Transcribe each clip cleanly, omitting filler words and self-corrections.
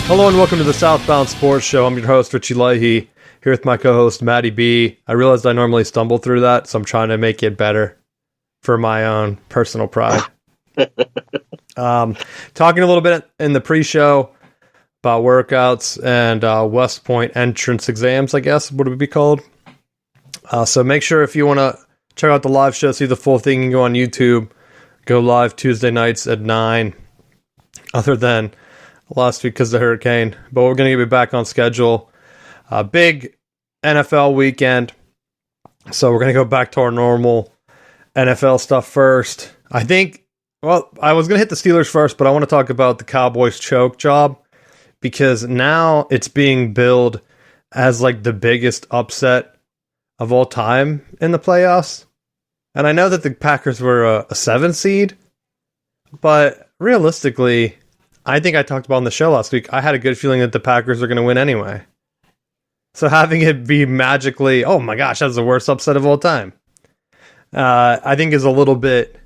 Hello and welcome to the Southbound Sports Show. I'm your host, Richie Leahy, here with my co-host, Maddie B. I realized I normally stumble through that, so I'm trying to make it better for my own personal pride. Talking a little bit in the pre-show about workouts and West Point entrance exams, I guess, what it would be called. So make sure if you want to check out the live show, see the full thing, you can go on YouTube, go live Tuesday nights at 9, other than last week because of the hurricane. But we're going to get back on schedule. Big NFL weekend. So we're going to go back to our normal NFL stuff first. I was going to hit the Steelers first, but I want to talk about the Cowboys choke job because now it's being billed as like the biggest upset of all time in the playoffs. And I know that the Packers were a 7 seed, but realistically, I think I talked about on the show last week, I had a good feeling that the Packers are going to win anyway. So having it be magically, oh my gosh, that's the worst upset of all time, I think is a little bit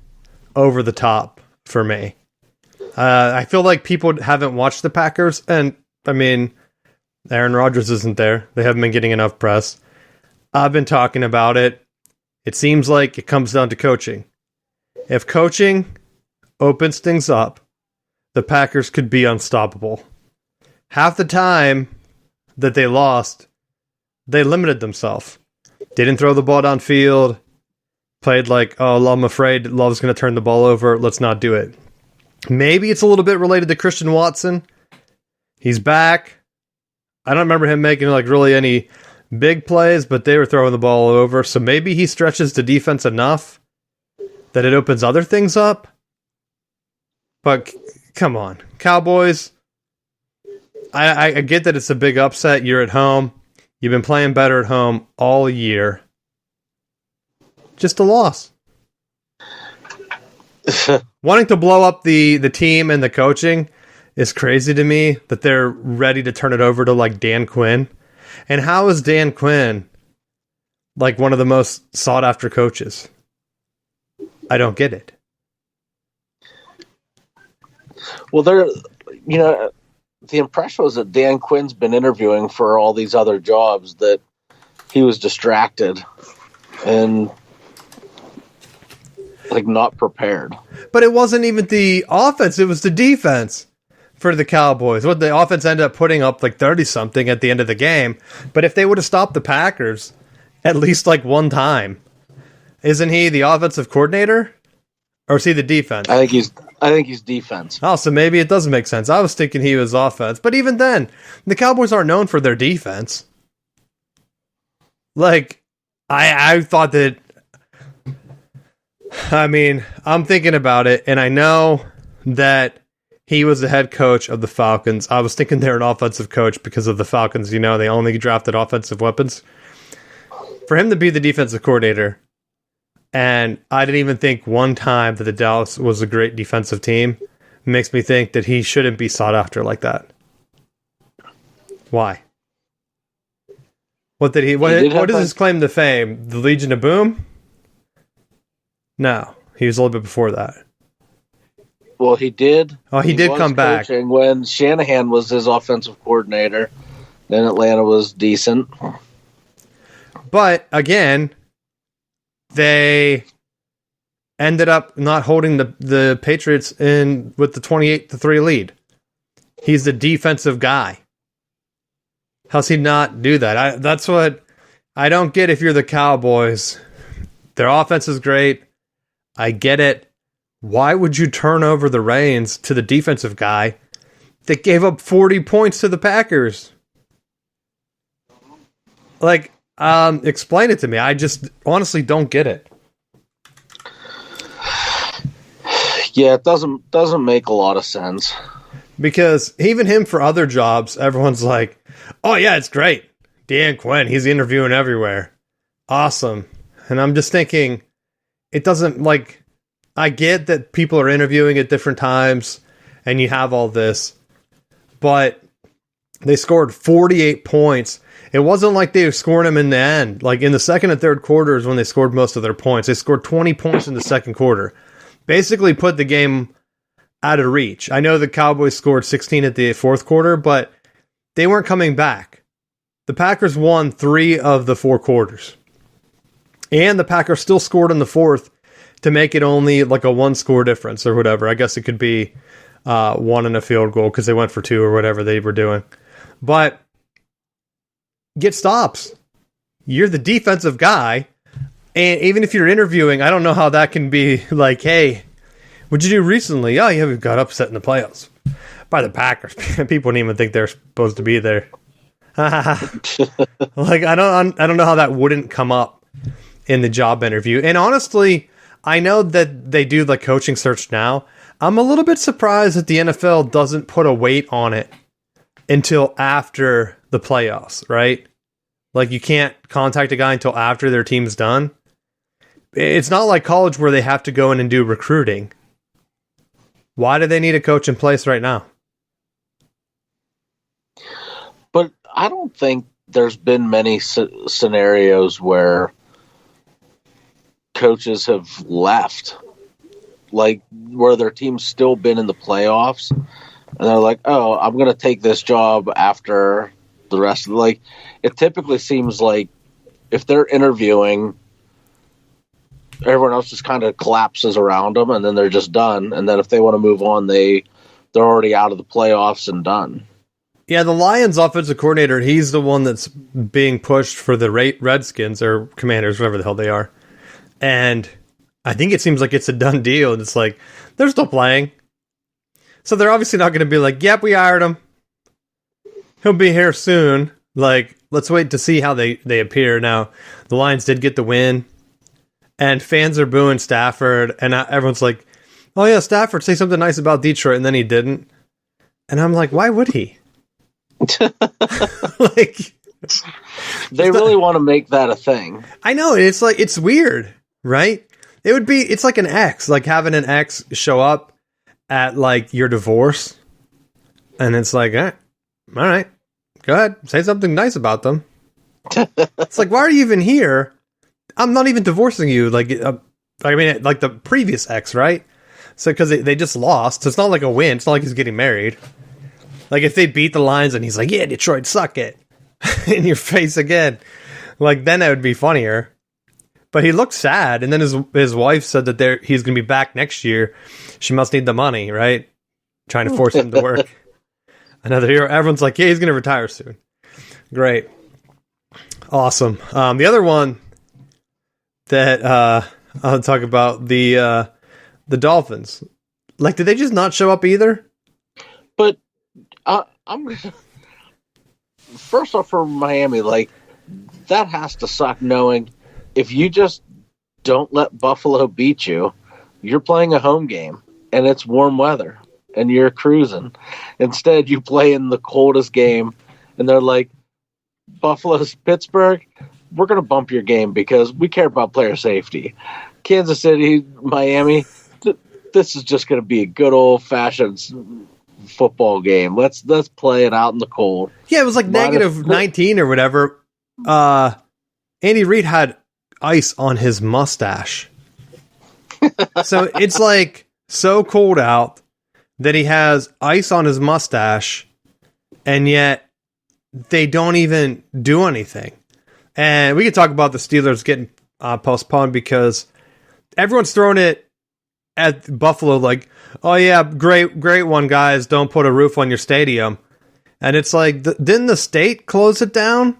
over the top for me. I feel like people haven't watched the Packers, and I mean, Aaron Rodgers isn't there. They haven't been getting enough press. I've been talking about it. It seems like it comes down to coaching. If coaching opens things up, the Packers could be unstoppable. Half the time that they lost, they limited themselves. Didn't throw the ball downfield. Played like, oh, I'm afraid Love's going to turn the ball over. Let's not do it. Maybe it's a little bit related to Christian Watson. He's back. I don't remember him making like really any big plays, but they were throwing the ball over. So maybe he stretches the defense enough that it opens other things up. But come on, Cowboys. I get that it's a big upset. You're at home. You've been playing better at home all year. Just a loss. Wanting to blow up the team and the coaching is crazy to me that they're ready to turn it over to like Dan Quinn. And how is Dan Quinn like one of the most sought after coaches? I don't get it. Well, the impression was that Dan Quinn's been interviewing for all these other jobs, that he was distracted and like not prepared. But it wasn't even the offense, it was the defense for the Cowboys. What the offense ended up putting up like 30-something at the end of the game. But if they would have stopped the Packers at least like one time, isn't he the offensive coordinator? Or is he the defense? I think he's defense. Oh, so maybe it doesn't make sense. I was thinking he was offense. But even then, the Cowboys aren't known for their defense. Like, I thought that... I mean, I'm thinking about it, and I know that he was the head coach of the Falcons. I was thinking they're an offensive coach because of the Falcons. You know, they only drafted offensive weapons. For him to be the defensive coordinator... And I didn't even think one time that the Dallas was a great defensive team. It makes me think that he shouldn't be sought after like that. Why? What did he? What is his claim to fame? The Legion of Boom? No, he was a little bit before that. Well, he did. Oh, he did come back when Shanahan was his offensive coordinator. Then Atlanta was decent, but again. They ended up not holding the Patriots in with the 28-3 lead. He's the defensive guy. How's he not do that? That's what I don't get if you're the Cowboys. Their offense is great. I get it. Why would you turn over the reins to the defensive guy that gave up 40 points to the Packers? Like... explain it to me. I just honestly don't get it. Yeah, it doesn't make a lot of sense. Because even him for other jobs, everyone's like, oh yeah, it's great. Dan Quinn, he's interviewing everywhere. Awesome. And I'm just thinking, it doesn't like, I get that people are interviewing at different times and you have all this, but they scored 48 points. It wasn't like they were scoring them in the end. Like in the second and third quarters when they scored most of their points. They scored 20 points in the second quarter. Basically put the game out of reach. I know the Cowboys scored 16 at the fourth quarter, but they weren't coming back. The Packers won 3 of the 4 quarters. And the Packers still scored in the fourth to make it only like a 1-score difference or whatever. I guess it could be 1 and a field goal because they went for 2 or whatever they were doing. But get stops. You're the defensive guy. And even if you're interviewing, I don't know how that can be like, hey, what'd you do recently? Oh, yeah, we got upset in the playoffs by the Packers. People didn't even think they're supposed to be there. Like, I don't know how that wouldn't come up in the job interview. And honestly, I know that they do the coaching search now. I'm a little bit surprised that the NFL doesn't put a weight on it until after the playoffs, right? Like, you can't contact a guy until after their team's done. It's not like college where they have to go in and do recruiting. Why do they need a coach in place right now? But I don't think there's been many scenarios where coaches have left, like where their team's still been in the playoffs, and they're like, "Oh, I'm going to take this job after the rest of the." Like, it typically seems like if they're interviewing, everyone else just kind of collapses around them, and then they're just done. And then if they want to move on, they're already out of the playoffs and done. Yeah, the Lions offensive coordinator, he's the one that's being pushed for the Redskins or Commanders, whatever the hell they are. And I think it seems like it's a done deal. And it's like, they're still playing. So they're obviously not going to be like, yep, we hired him. He'll be here soon. Like, let's wait to see how they appear. Now, the Lions did get the win. And fans are booing Stafford. And everyone's like, oh yeah, Stafford, say something nice about Detroit. And then he didn't. And I'm like, why would he? Like, they really want to make that a thing. I know. It's like, it's weird, right? It's like an ex, like having an ex show up at like your divorce. And it's like, all right, go ahead. Say something nice about them. It's like, why are you even here? I'm not even divorcing you. Like, I mean, like the previous ex, right? So, because they just lost. So it's not like a win. It's not like he's getting married. Like, if they beat the Lions and he's like, yeah, Detroit, suck it. In your face again. Like, then that would be funnier. But he looked sad. And then his wife said that he's going to be back next year. She must need the money, right? Trying to force him to work. Another hero. Everyone's like, yeah, he's going to retire soon. Great. Awesome. The other one that I'll talk about, the Dolphins. Like, did they just not show up either? But first off, for Miami, like, that has to suck knowing if you just don't let Buffalo beat you, you're playing a home game and it's warm weather and you're cruising. Instead, you play in the coldest game and they're like, Buffalo's Pittsburgh, we're going to bump your game because we care about player safety. Kansas City, Miami, this is just going to be a good old-fashioned football game. Let's play it out in the cold. Yeah, it was like negative 19 or whatever. Andy Reid had ice on his mustache. So it's like so cold out that he has ice on his mustache, and yet they don't even do anything. And we could talk about the Steelers getting postponed because everyone's throwing it at Buffalo like, oh yeah, great one, guys. Don't put a roof on your stadium. And it's like, didn't the state close it down?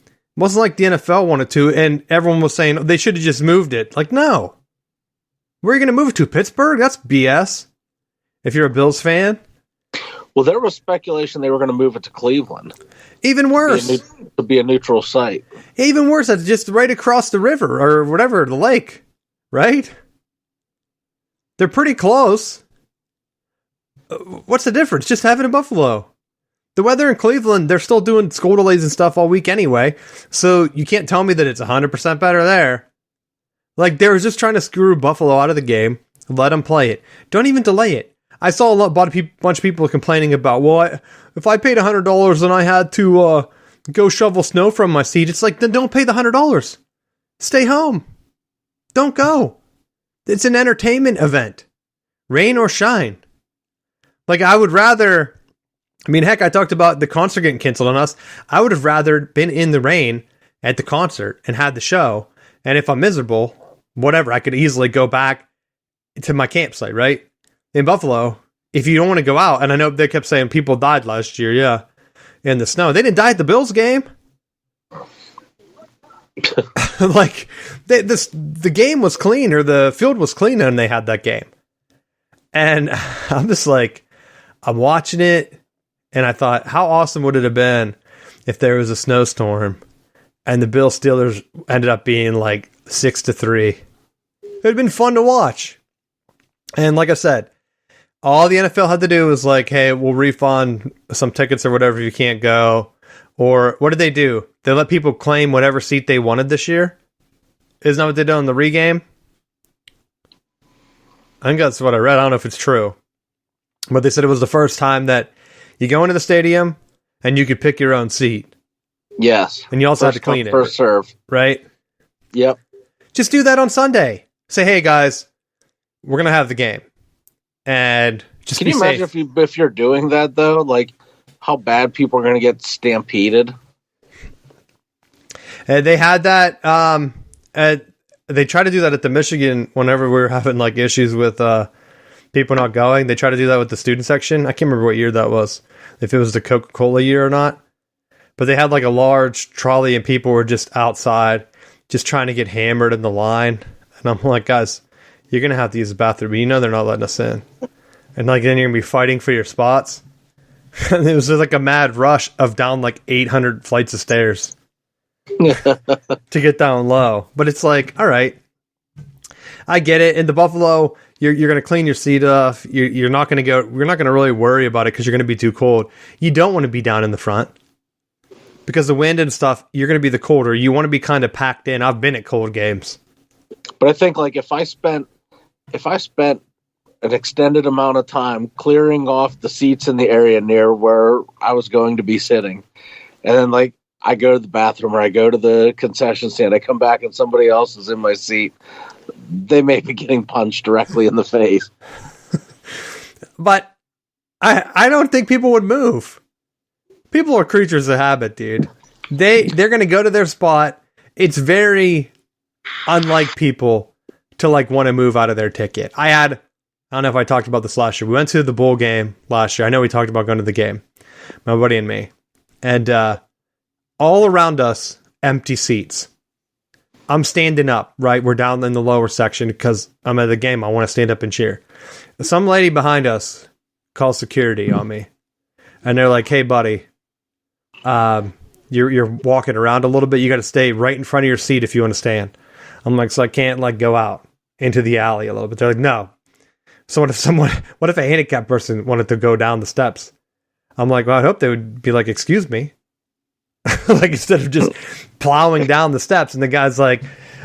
It wasn't like the NFL wanted to, and everyone was saying they should have just moved it. Like, no. Where are you going to move it to? Pittsburgh? That's BS. If you're a Bills fan. Well, there was speculation they were going to move it to Cleveland. Even worse. To be a neutral site. Even worse, that's just right across the river or whatever, the lake. Right? They're pretty close. What's the difference? Just have it in Buffalo. The weather in Cleveland, they're still doing school delays and stuff all week anyway. So you can't tell me that it's 100% better there. Like, they were just trying to screw Buffalo out of the game. Let them play it. Don't even delay it. I saw a bunch of people complaining about, well, if I paid $100 and I had to go shovel snow from my seat, it's like, then don't pay the $100. Stay home. Don't go. It's an entertainment event. Rain or shine. Like, I would rather, I mean, heck, I talked about the concert getting canceled on us. I would have rather been in the rain at the concert and had the show. And if I'm miserable, whatever, I could easily go back to my campsite, right? In Buffalo, if you don't want to go out, and I know they kept saying people died last year, yeah, in the snow. They didn't die at the Bills game. Like, the game was clean, or the field was clean, and they had that game. And I'm just like, I'm watching it, and I thought, how awesome would it have been if there was a snowstorm and the Bill Steelers ended up being like 6-3. It would have been fun to watch. And like I said, all the NFL had to do was like, hey, we'll refund some tickets or whatever if you can't go. Or what did they do? They let people claim whatever seat they wanted this year? Isn't that what they did on the regame? I think that's what I read. I don't know if it's true. But they said it was the first time that you go into the stadium and you could pick your own seat. Yes. And you also had to clean it. First serve. Right? Yep. Just do that on Sunday. Say, hey, guys, we're going to have the game. And just Can you imagine if you're doing that, though? Like, how bad people are going to get stampeded? They had that. They tried to do that at the Michigan whenever we were having like issues with people not going. They tried to do that with the student section. I can't remember what year that was, if it was the Coca-Cola year or not. But they had like a large trolley and people were just outside just trying to get hammered in the line. And I'm like, guys, you're going to have to use the bathroom. You know they're not letting us in. And like then you're going to be fighting for your spots. And it was like a mad rush of down like 800 flights of stairs to get down low. But it's like, all right, I get it. In the Buffalo, you're going to clean your seat off. You're not going to go. We're not going to really worry about it because you're going to be too cold. You don't want to be down in the front because the wind and stuff. You're going to be the colder. You want to be kind of packed in. I've been at cold games, but I think like if I spent an extended amount of time clearing off the seats in the area near where I was going to be sitting, and then like I go to the bathroom or I go to the concession stand, I come back and somebody else is in my seat, they may be getting punched directly in the face. But I don't think people would move. People are creatures of habit, dude. They're going to go to their spot. It's very unlike people to like want to move out of their ticket. I don't know if I talked about this last year. We went to the bowl game last year. I know we talked about going to the game, my buddy and me. And all around us, empty seats. I'm standing up, right? We're down in the lower section because I'm at the game. I want to stand up and cheer. Some lady behind us calls security on me. And they're like, hey, buddy, you're walking around a little bit. You got to stay right in front of your seat if you want to stand. I'm like, so I can't like go out into the alley a little bit. They're like, no. So what if a handicapped person wanted to go down the steps? I'm like, well, I hope they would be like, excuse me. Like instead of just plowing down the steps. And the guy's like,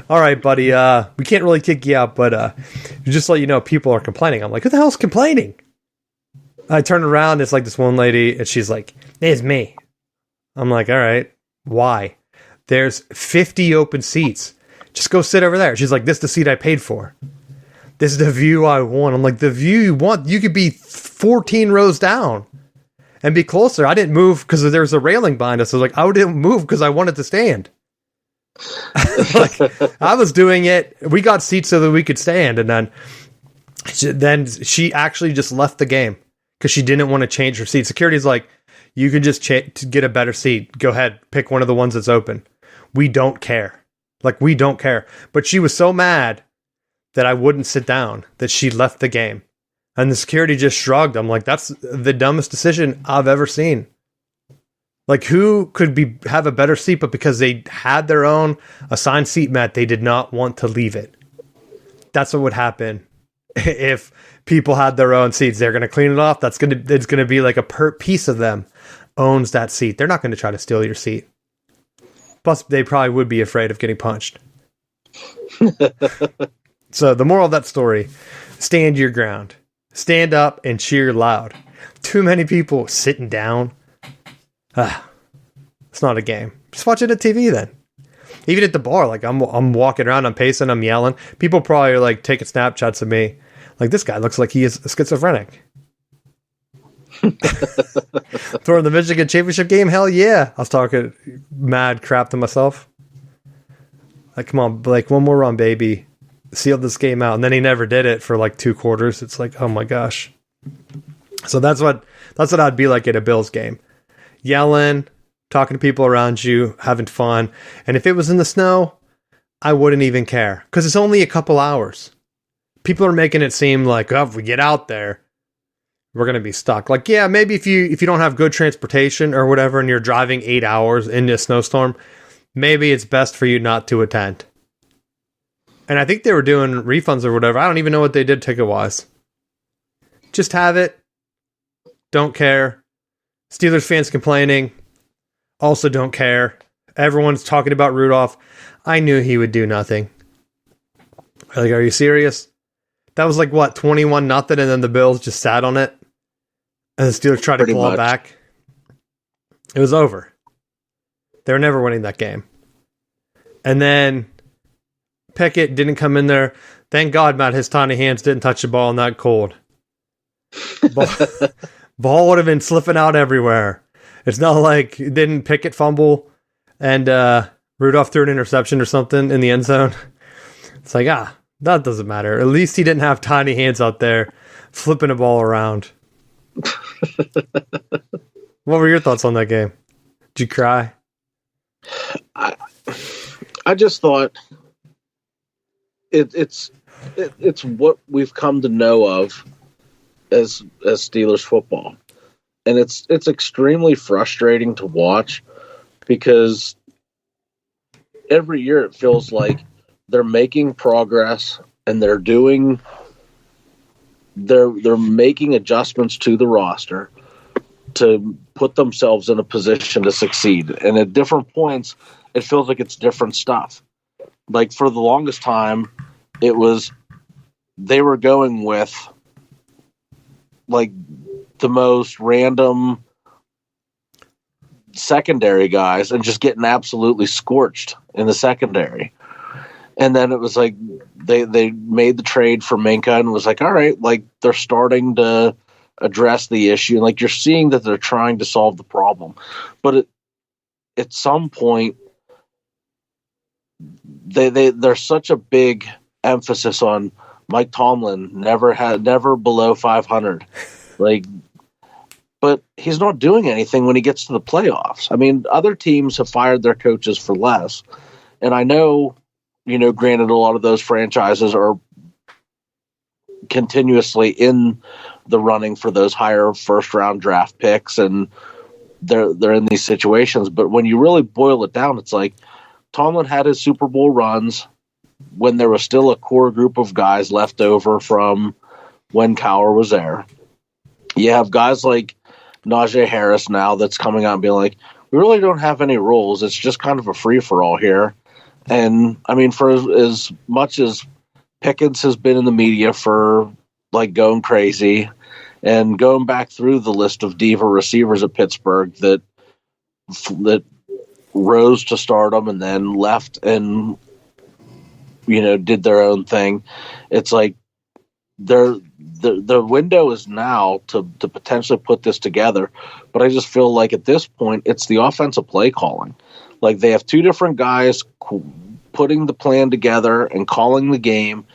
all right, buddy, we can't really kick you out, but just let you know people are complaining. I'm like, who the hell's complaining? I turn around, it's like this one lady, and she's like, it's me. I'm like, all right, why? There's 50 open seats. Just go sit over there. She's like, this is the seat I paid for. This is the view I want. I'm like, the view you want? You could be 14 rows down and be closer. I didn't move because there's a railing behind us. I was like, I didn't move because I wanted to stand. Like, I was doing it. We got seats so that we could stand. And then she actually just left the game because she didn't want to change her seat. Security's like, you can just to get a better seat. Go ahead. Pick one of the ones that's open. We don't care. Like, we don't care. But she was so mad that I wouldn't sit down, that she left the game. And the security just shrugged. I'm like, that's the dumbest decision I've ever seen. Like, who could have a better seat, but because they had their own assigned seat mat, they did not want to leave it. That's what would happen if people had their own seats. They're going to clean it off. It's going to be like a piece of them owns that seat. They're not going to try to steal your seat. Plus, they probably would be afraid of getting punched. So the moral of that story, stand your ground. Stand up and cheer loud. Too many people sitting down. It's not a game. Just watch it at TV then. Even at the bar, like I'm walking around, I'm pacing, I'm yelling. People probably are like taking Snapchats of me. Like, this guy looks like he is schizophrenic. Throwing the Michigan championship game? Hell yeah. I was talking mad crap to myself. Like, come on, like, one more run, baby. Seal this game out. And then he never did it for like 2 quarters. It's like, oh my gosh. So that's what I'd be like at a Bills game. Yelling, talking to people around you, having fun. And if it was in the snow, I wouldn't even care. Because it's only a couple hours. People are making it seem like, oh, if we get out there, we're going to be stuck. Like, yeah, maybe if you don't have good transportation or whatever and you're driving 8 hours into a snowstorm, maybe it's best for you not to attend. And I think they were doing refunds or whatever. I don't even know what they did ticket-wise. Just have it. Don't care. Steelers fans complaining. Also don't care. Everyone's talking about Rudolph. I knew he would do nothing. Like, are you serious? That was like, what, 21-0, and then the Bills just sat on it? And the Steelers tried to claw back? It was over. They were never winning that game. And then Pickett didn't come in there. Thank God, Matt, his tiny hands didn't touch the ball in that cold. Ball would have been slipping out everywhere. It's not like didn't Pickett fumble and Rudolph threw an interception or something in the end zone. It's like, that doesn't matter. At least he didn't have tiny hands out there flipping a ball around. What were your thoughts on that game? Did you cry? I just thought it's what we've come to know of as Steelers football, and it's extremely frustrating to watch because every year it feels like they're making progress and they're making adjustments to the roster to put themselves in a position to succeed. And at different points, it feels like it's different stuff. Like for the longest time, it was they were going with like the most random secondary guys and just getting absolutely scorched in the secondary. And then it was like they made the trade for Minka and was like, all right, like they're starting to address the issue. And like you're seeing that they're trying to solve the problem. But at some point, there's such a big emphasis on Mike Tomlin never below 500. Like, but he's not doing anything when he gets to the playoffs. I mean, other teams have fired their coaches for less. And I know, granted, a lot of those franchises are continuously in the running for those higher first-round draft picks, and they're in these situations. But when you really boil it down, it's like Tomlin had his Super Bowl runs when there was still a core group of guys left over from when Cowher was there. You have guys like Najee Harris now that's coming out and being like, we really don't have any roles. It's just kind of a free-for-all here. And, I mean, for as much as Pickens has been in the media for, like, going crazy and going back through the list of diva receivers at Pittsburgh that rose to stardom and then left and, did their own thing, it's like the window is now to potentially put this together. But I just feel like at this point, it's the offensive play calling. Like they have two different guys putting the plan together and calling the game.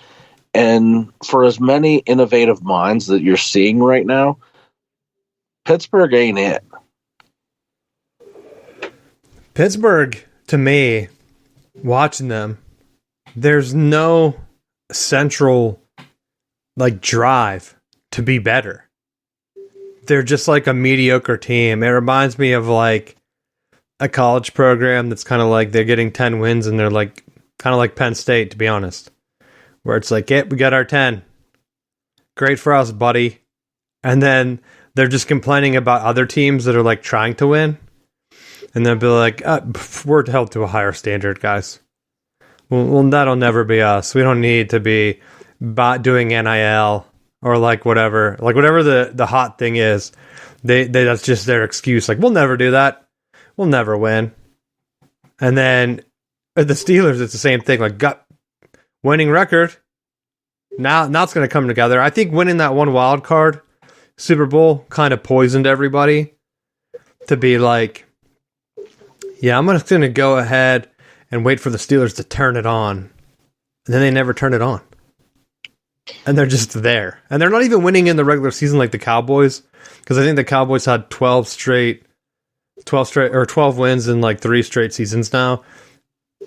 And for as many innovative minds that you're seeing right now, Pittsburgh ain't it. Pittsburgh, to me, watching them, there's no central drive to be better. They're just like a mediocre team. It reminds me of like a college program that's kind of like they're getting 10 wins and they're like kind of like Penn State, to be honest, where it's like, we got our 10. Great for us, buddy. And then they're just complaining about other teams that are like trying to win. And they'll be like, we're held to a higher standard, guys. Well, that'll never be us. We don't need to be doing NIL or like whatever the hot thing is. They that's just their excuse. Like, we'll never do that. We'll never win. And then the Steelers, it's the same thing. Like, got winning record. Now it's going to come together. I think winning that one wild card Super Bowl kind of poisoned everybody to be like, yeah, I'm just going to go ahead and wait for the Steelers to turn it on. And then they never turn it on. And they're just there. And they're not even winning in the regular season like the Cowboys, because I think the Cowboys had 12 wins in like 3 straight seasons now.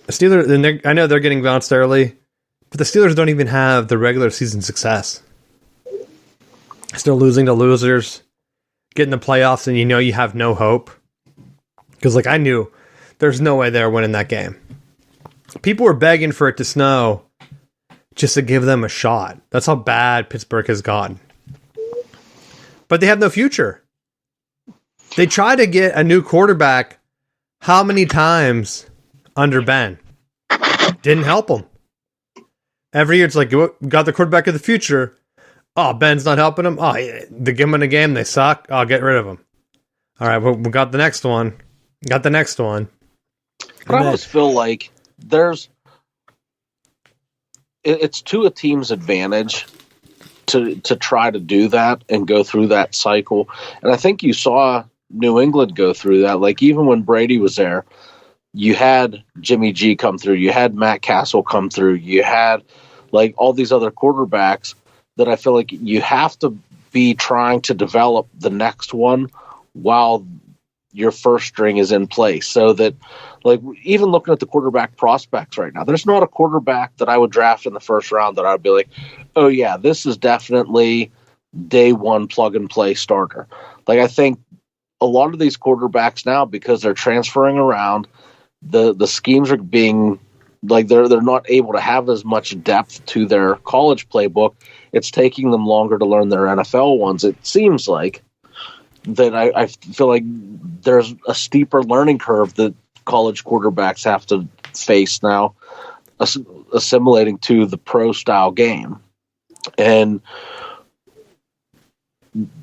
The Steelers, and I know they're getting bounced early, but the Steelers don't even have the regular season success. Still losing to losers, get in the playoffs, and you have no hope. Because like I knew there's no way they're winning that game. People were begging for it to snow just to give them a shot. That's how bad Pittsburgh has gotten. But they have no future. They tried to get a new quarterback how many times under Ben? Didn't help them. Every year it's like, got the quarterback of the future. Oh, Ben's not helping them. Oh, yeah, they give them in a game, they suck. I'll get rid of them. All right, we got the next one. Got the next one. But I always feel like it's to a team's advantage to try to do that and go through that cycle. And I think you saw New England go through that. Like even when Brady was there, you had Jimmy G come through, you had Matt Castle come through, you had like all these other quarterbacks that I feel like you have to be trying to develop the next one while your first string is in place. So that, like, even looking at the quarterback prospects right now, there's not a quarterback that I would draft in the first round that I'd be like, oh yeah, this is definitely day one plug and play starter. Like, I think a lot of these quarterbacks now, because they're transferring around, the schemes are being like, they're not able to have as much depth to their college playbook. It's taking them longer to learn their NFL ones. It seems like that I feel like there's a steeper learning curve that college quarterbacks have to face now, assimilating to the pro style game. And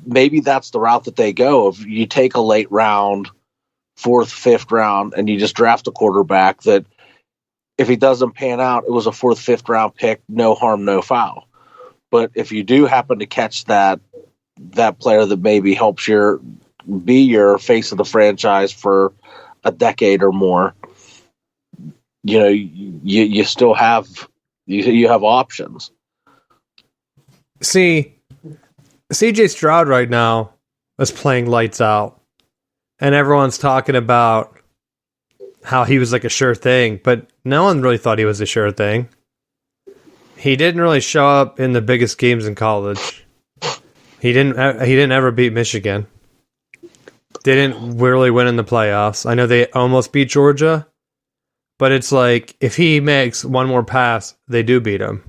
maybe that's the route that they go. If you take a late round, 4th, 5th round, and you just draft a quarterback that if he doesn't pan out, it was a 4th, 5th round pick, no harm, no foul. But if you do happen to catch that player that maybe helps be your face of the franchise for a decade or more, you still have you have options. See, CJ Stroud right now is playing lights out, and everyone's talking about how he was like a sure thing, but no one really thought he was a sure thing. He didn't really show up in the biggest games in college. He didn't ever beat Michigan. They didn't really win in the playoffs. I know they almost beat Georgia, but it's like if he makes one more pass, they do beat him.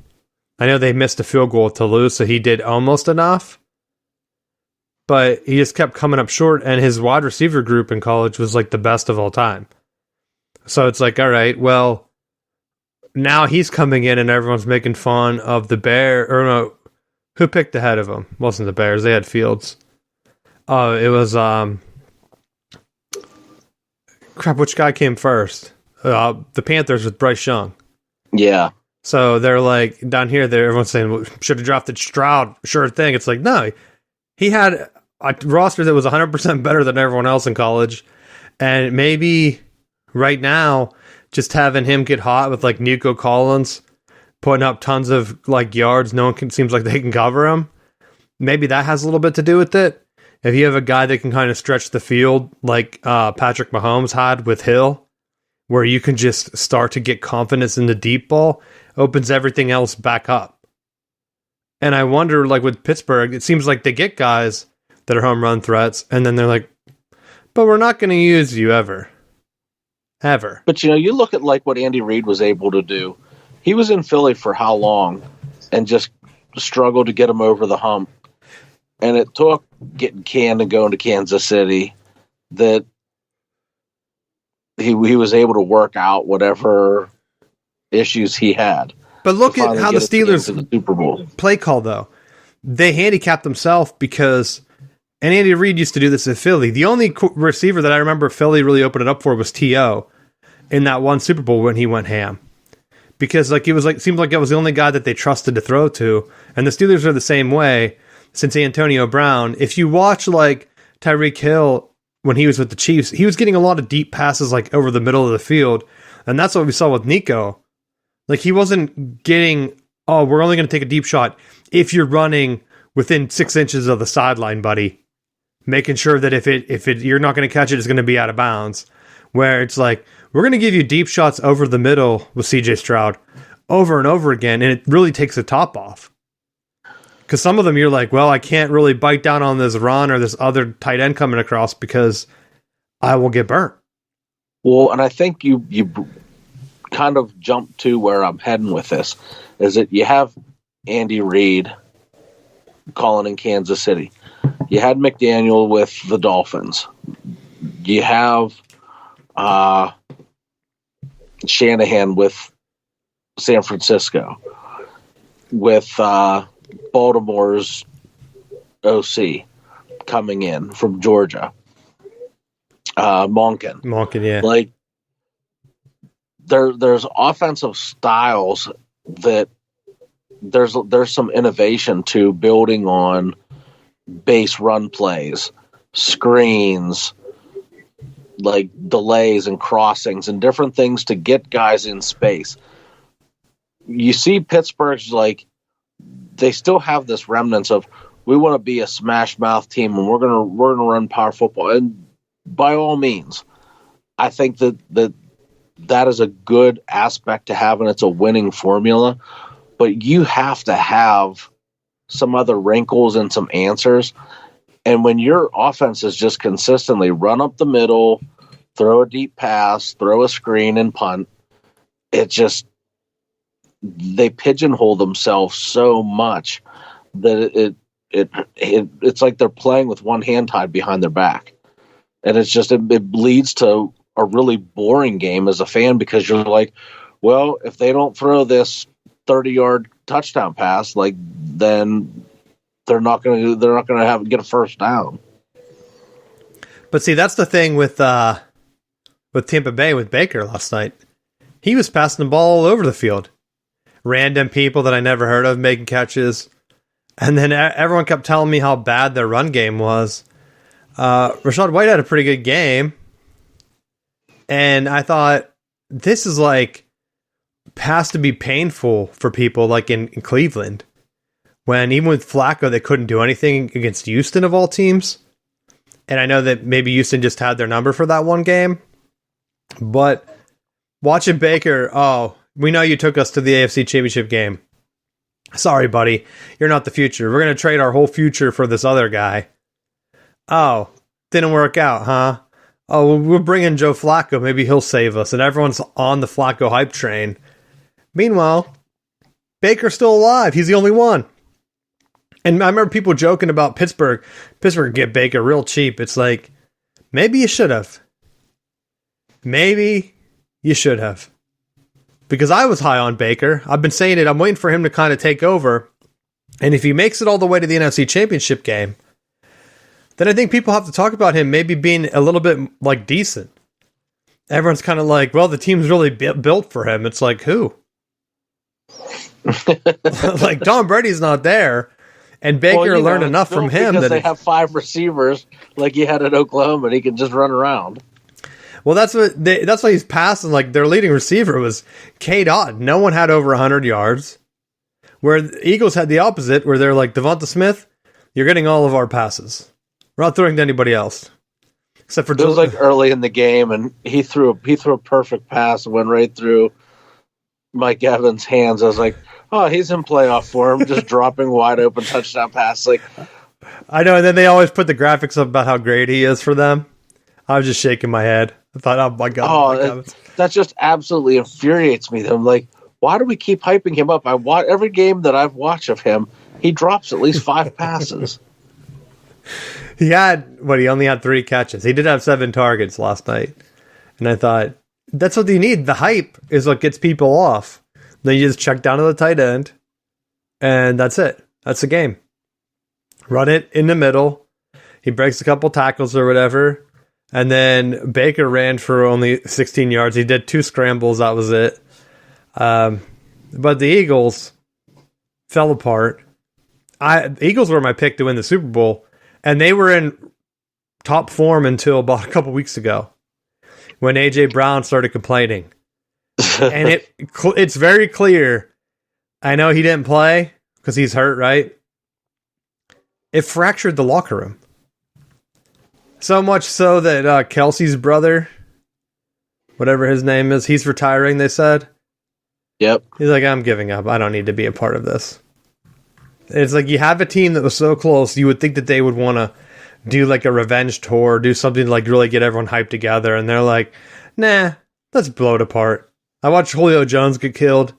I know they missed a field goal to lose, so he did almost enough, but he just kept coming up short, and his wide receiver group in college was like the best of all time. So it's like, all right, well, now he's coming in and everyone's making fun of the Bear, or no, who picked ahead of him? It wasn't the Bears, they had Fields. It was, crap, which guy came first? The Panthers with Bryce Young. Yeah. So they're like, down here, everyone's saying, well, should have drafted Stroud, sure thing. It's like, no, he had a roster that was 100% better than everyone else in college. And maybe right now, just having him get hot with like Nico Collins, putting up tons of like yards, seems like they can cover him. Maybe that has a little bit to do with it. If you have a guy that can kind of stretch the field like Patrick Mahomes had with Hill, where you can just start to get confidence in the deep ball, opens everything else back up. And I wonder, like with Pittsburgh, it seems like they get guys that are home run threats, and then they're like, but we're not going to use you ever. Ever. But, you look at like what Andy Reid was able to do. He was in Philly for how long and just struggled to get him over the hump. And it took getting canned and going to Kansas City that he was able to work out whatever issues he had. But look at how the Steelers the Super Bowl play call, though. They handicapped themselves because, and Andy Reid used to do this in Philly. The only receiver that I remember Philly really opened it up for was T.O. in that one Super Bowl when he went ham. Because seemed like it was the only guy that they trusted to throw to. And the Steelers are the same way. since Antonio Brown. If you watch like Tyreek Hill when he was with the Chiefs, he was getting a lot of deep passes like over the middle of the field. And that's what we saw with Nico. Like he wasn't getting, oh, we're only going to take a deep shot if you're running within 6 inches of the sideline, buddy. Making sure that if you're not going to catch it, it's going to be out of bounds. Where it's like, we're going to give you deep shots over the middle with CJ Stroud over and over again, and it really takes the top off. Because some of them you're like, well, I can't really bite down on this run or this other tight end coming across because I will get burnt. Well, and I think you kind of jump to where I'm heading with this, is that you have Andy Reid calling in Kansas City. You had McDaniel with the Dolphins. You have Shanahan with San Francisco. With Baltimore's OC coming in from Georgia. Monken, yeah. Like there's offensive styles that there's some innovation to building on base run plays, screens, like delays and crossings and different things to get guys in space. You see Pittsburgh's like they still have this remnants of we want to be a smash mouth team and we're gonna run power football, and by all means, I think that is a good aspect to have, and it's a winning formula. But you have to have some other wrinkles and some answers. And when your offense is just consistently run up the middle, throw a deep pass, throw a screen, and punt, it just they pigeonhole themselves so much that it's like they're playing with one hand tied behind their back. And it's just, it leads to a really boring game as a fan because you're like, well, if they don't throw this 30-yard touchdown pass, like then they're not going to get a first down. But see, that's the thing with Tampa Bay with Baker last night. He was passing the ball all over the field. Random people that I never heard of making catches. And then everyone kept telling me how bad their run game was. Rachaad White had a pretty good game. And I thought, this is like, has to be painful for people like in Cleveland. When even with Flacco, they couldn't do anything against Houston of all teams. And I know that maybe Houston just had their number for that one game. But watching Baker, oh, we know you took us to the AFC Championship game. Sorry, buddy. You're not the future. We're going to trade our whole future for this other guy. Oh, didn't work out, huh? Oh, we're bringing Joe Flacco. Maybe he'll save us. And everyone's on the Flacco hype train. Meanwhile, Baker's still alive. He's the only one. And I remember people joking about Pittsburgh. Pittsburgh get Baker real cheap. It's like, maybe you should have. Maybe you should have. Because I was high on Baker. I've been saying it. I'm waiting for him to kind of take over. And if he makes it all the way to the NFC Championship game, then I think people have to talk about him maybe being a little bit like decent. Everyone's kind of like, well, the team's really built for him. It's like, who? Like, Tom Brady's not there. And Baker learned enough from him that they have 5 receivers like he had at Oklahoma, and he can just run around. Well, that's why he's passing. Like, their leading receiver was K. Dot. No one had over 100 yards. Where the Eagles had the opposite, where they're like, Devonta Smith, you're getting all of our passes. We're not throwing to anybody else. Except for it was like early in the game, and he threw a perfect pass and went right through Mike Evans' hands. I was like, oh, he's in playoff form, just dropping wide open touchdown pass. Like, I know, and then they always put the graphics up about how great he is for them. I was just shaking my head. I thought, oh my God. That just absolutely infuriates me. I'm like, why do we keep hyping him up? Every game that I've watched of him, he drops at least 5 passes. He only had 3 catches. He did have 7 targets last night. And I thought, that's what you need. The hype is what gets people off. Then you just check down to the tight end, and that's it. That's the game. Run it in the middle. He breaks a couple tackles or whatever. And then Baker ran for only 16 yards. He did 2 scrambles. That was it. But the Eagles fell apart. The Eagles were my pick to win the Super Bowl, and they were in top form until about a couple weeks ago when A.J. Brown started complaining. And it's very clear. I know he didn't play because he's hurt, right? It fractured the locker room. So much so that Kelsey's brother, whatever his name is, he's retiring, they said. Yep. He's like, I'm giving up. I don't need to be a part of this. It's like you have a team that was so close, you would think that they would want to do like a revenge tour, do something to like really get everyone hyped together, and they're like, nah, let's blow it apart. I watched Julio Jones get killed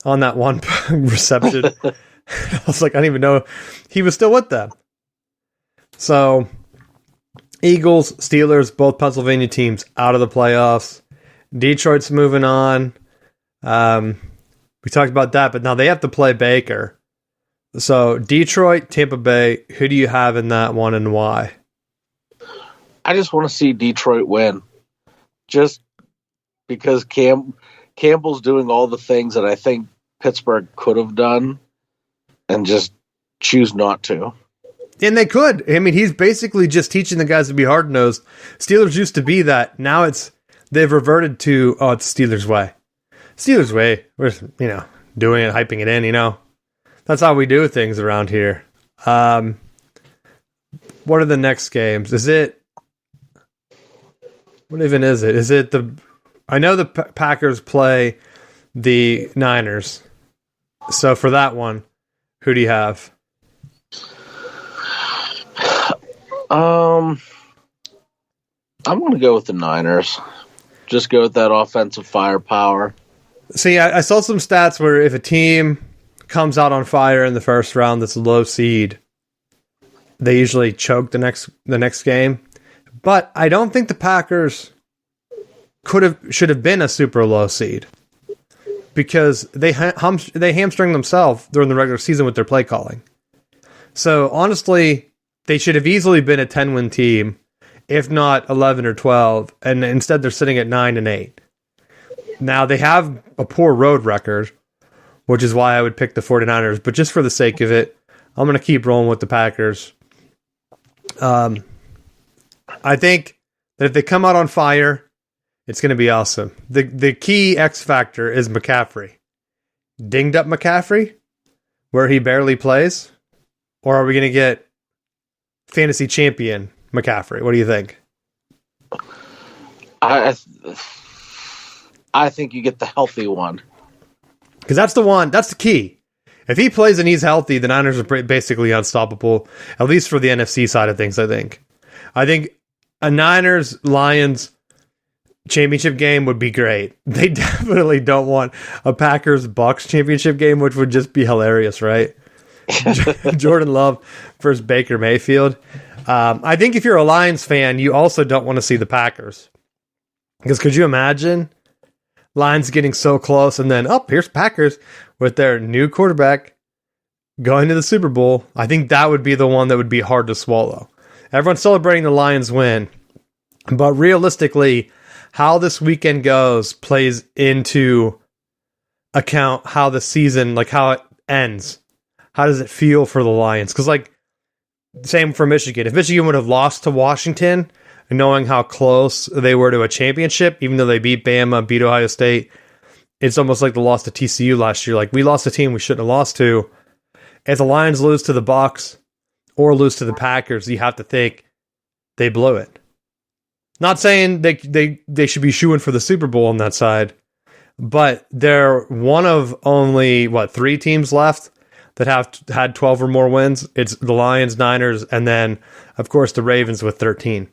on that one reception. I was like, I don't even know he was still with them. So, Eagles, Steelers, both Pennsylvania teams out of the playoffs. Detroit's moving on. We talked about that, but now they have to play Baker. So, Detroit, Tampa Bay, who do you have in that one and why? I just want to see Detroit win. Just because Campbell's doing all the things that I think Pittsburgh could have done and just choose not to. And they could. I mean, he's basically just teaching the guys to be hard-nosed. Steelers used to be that. Now they've reverted to, it's Steelers way. Steelers way. We're, doing it, hyping it in, That's how we do things around here. What are the next games? What even is it? Is it I know the Packers play the Niners. So for that one, who do you have? I'm going to go with the Niners. Just go with that offensive firepower. See, I saw some stats where if a team comes out on fire in the first round that's a low seed, they usually choke the next game. But I don't think the Packers should have been a super low seed because they hamstring themselves during the regular season with their play calling. So honestly, they should have easily been a 10-win team, if not 11 or 12, and instead they're sitting at 9-8. Now they have a poor road record, which is why I would pick the 49ers, but just for the sake of it, I'm going to keep rolling with the Packers. I think that if they come out on fire, it's going to be awesome. The key X factor is McCaffrey. Dinged up McCaffrey, where he barely plays, or are we going to get fantasy champion McCaffrey? What do you think? I think you get the healthy one. Because that's the one, that's the key. If he plays and he's healthy, the Niners are basically unstoppable, at least for the NFC side of things, I think. I think a Niners-Lions championship game would be great. They definitely don't want a Packers-Bucks championship game, which would just be hilarious, right? Jordan Love versus Baker Mayfield. I think if you're a Lions fan, you also don't want to see the Packers. Because could you imagine Lions getting so close and then, here's Packers with their new quarterback going to the Super Bowl? I think that would be the one that would be hard to swallow. Everyone's celebrating the Lions win, but realistically, how this weekend goes plays into account how the season, like how it ends. How does it feel for the Lions? Because, same for Michigan. If Michigan would have lost to Washington, knowing how close they were to a championship, even though they beat Bama, beat Ohio State, it's almost like the loss to TCU last year. Like, we lost a team we shouldn't have lost to. If the Lions lose to the Bucs or lose to the Packers, you have to think they blew it. Not saying they should be shooing for the Super Bowl on that side, but they're one of only, 3 teams left that have had 12 or more wins. It's the Lions, Niners, and then, of course, the Ravens with 13.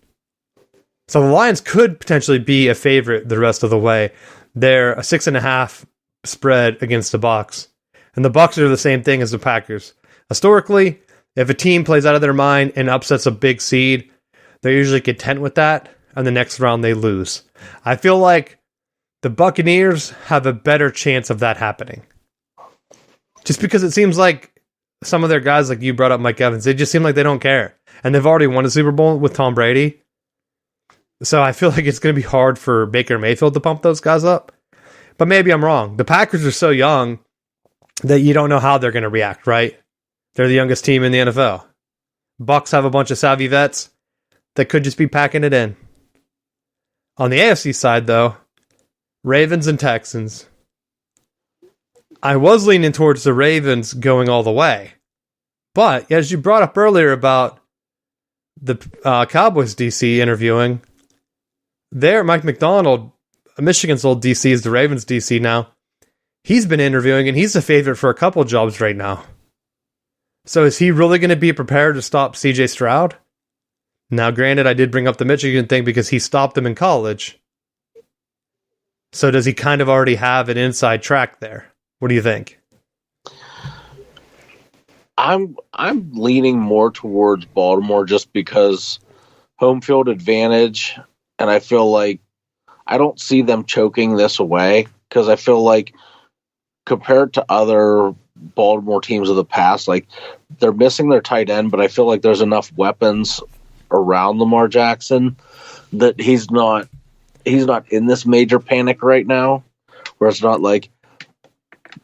So the Lions could potentially be a favorite the rest of the way. They're a 6.5 spread against the Bucs. And the Bucs are the same thing as the Packers. Historically, if a team plays out of their mind and upsets a big seed, they're usually content with that, and the next round they lose. I feel like the Buccaneers have a better chance of that happening. Just because it seems like some of their guys, like you brought up Mike Evans, they just seem like they don't care. And they've already won a Super Bowl with Tom Brady. So I feel like it's going to be hard for Baker Mayfield to pump those guys up. But maybe I'm wrong. The Packers are so young that you don't know how they're going to react, right? They're the youngest team in the NFL. Bucks have a bunch of savvy vets that could just be packing it in. On the AFC side, though, Ravens and Texans. I was leaning towards the Ravens going all the way. But, as you brought up earlier about the Cowboys DC interviewing, there, Mike McDonald, Michigan's old DC, is the Ravens DC now. He's been interviewing, and he's the favorite for a couple jobs right now. So is he really going to be prepared to stop CJ Stroud? Now, granted, I did bring up the Michigan thing because he stopped him in college. So does he kind of already have an inside track there? What do you think? I'm leaning more towards Baltimore just because home field advantage, and I feel like I don't see them choking this away because I feel like compared to other Baltimore teams of the past, like they're missing their tight end, but I feel like there's enough weapons around Lamar Jackson that he's not in this major panic right now, where it's not like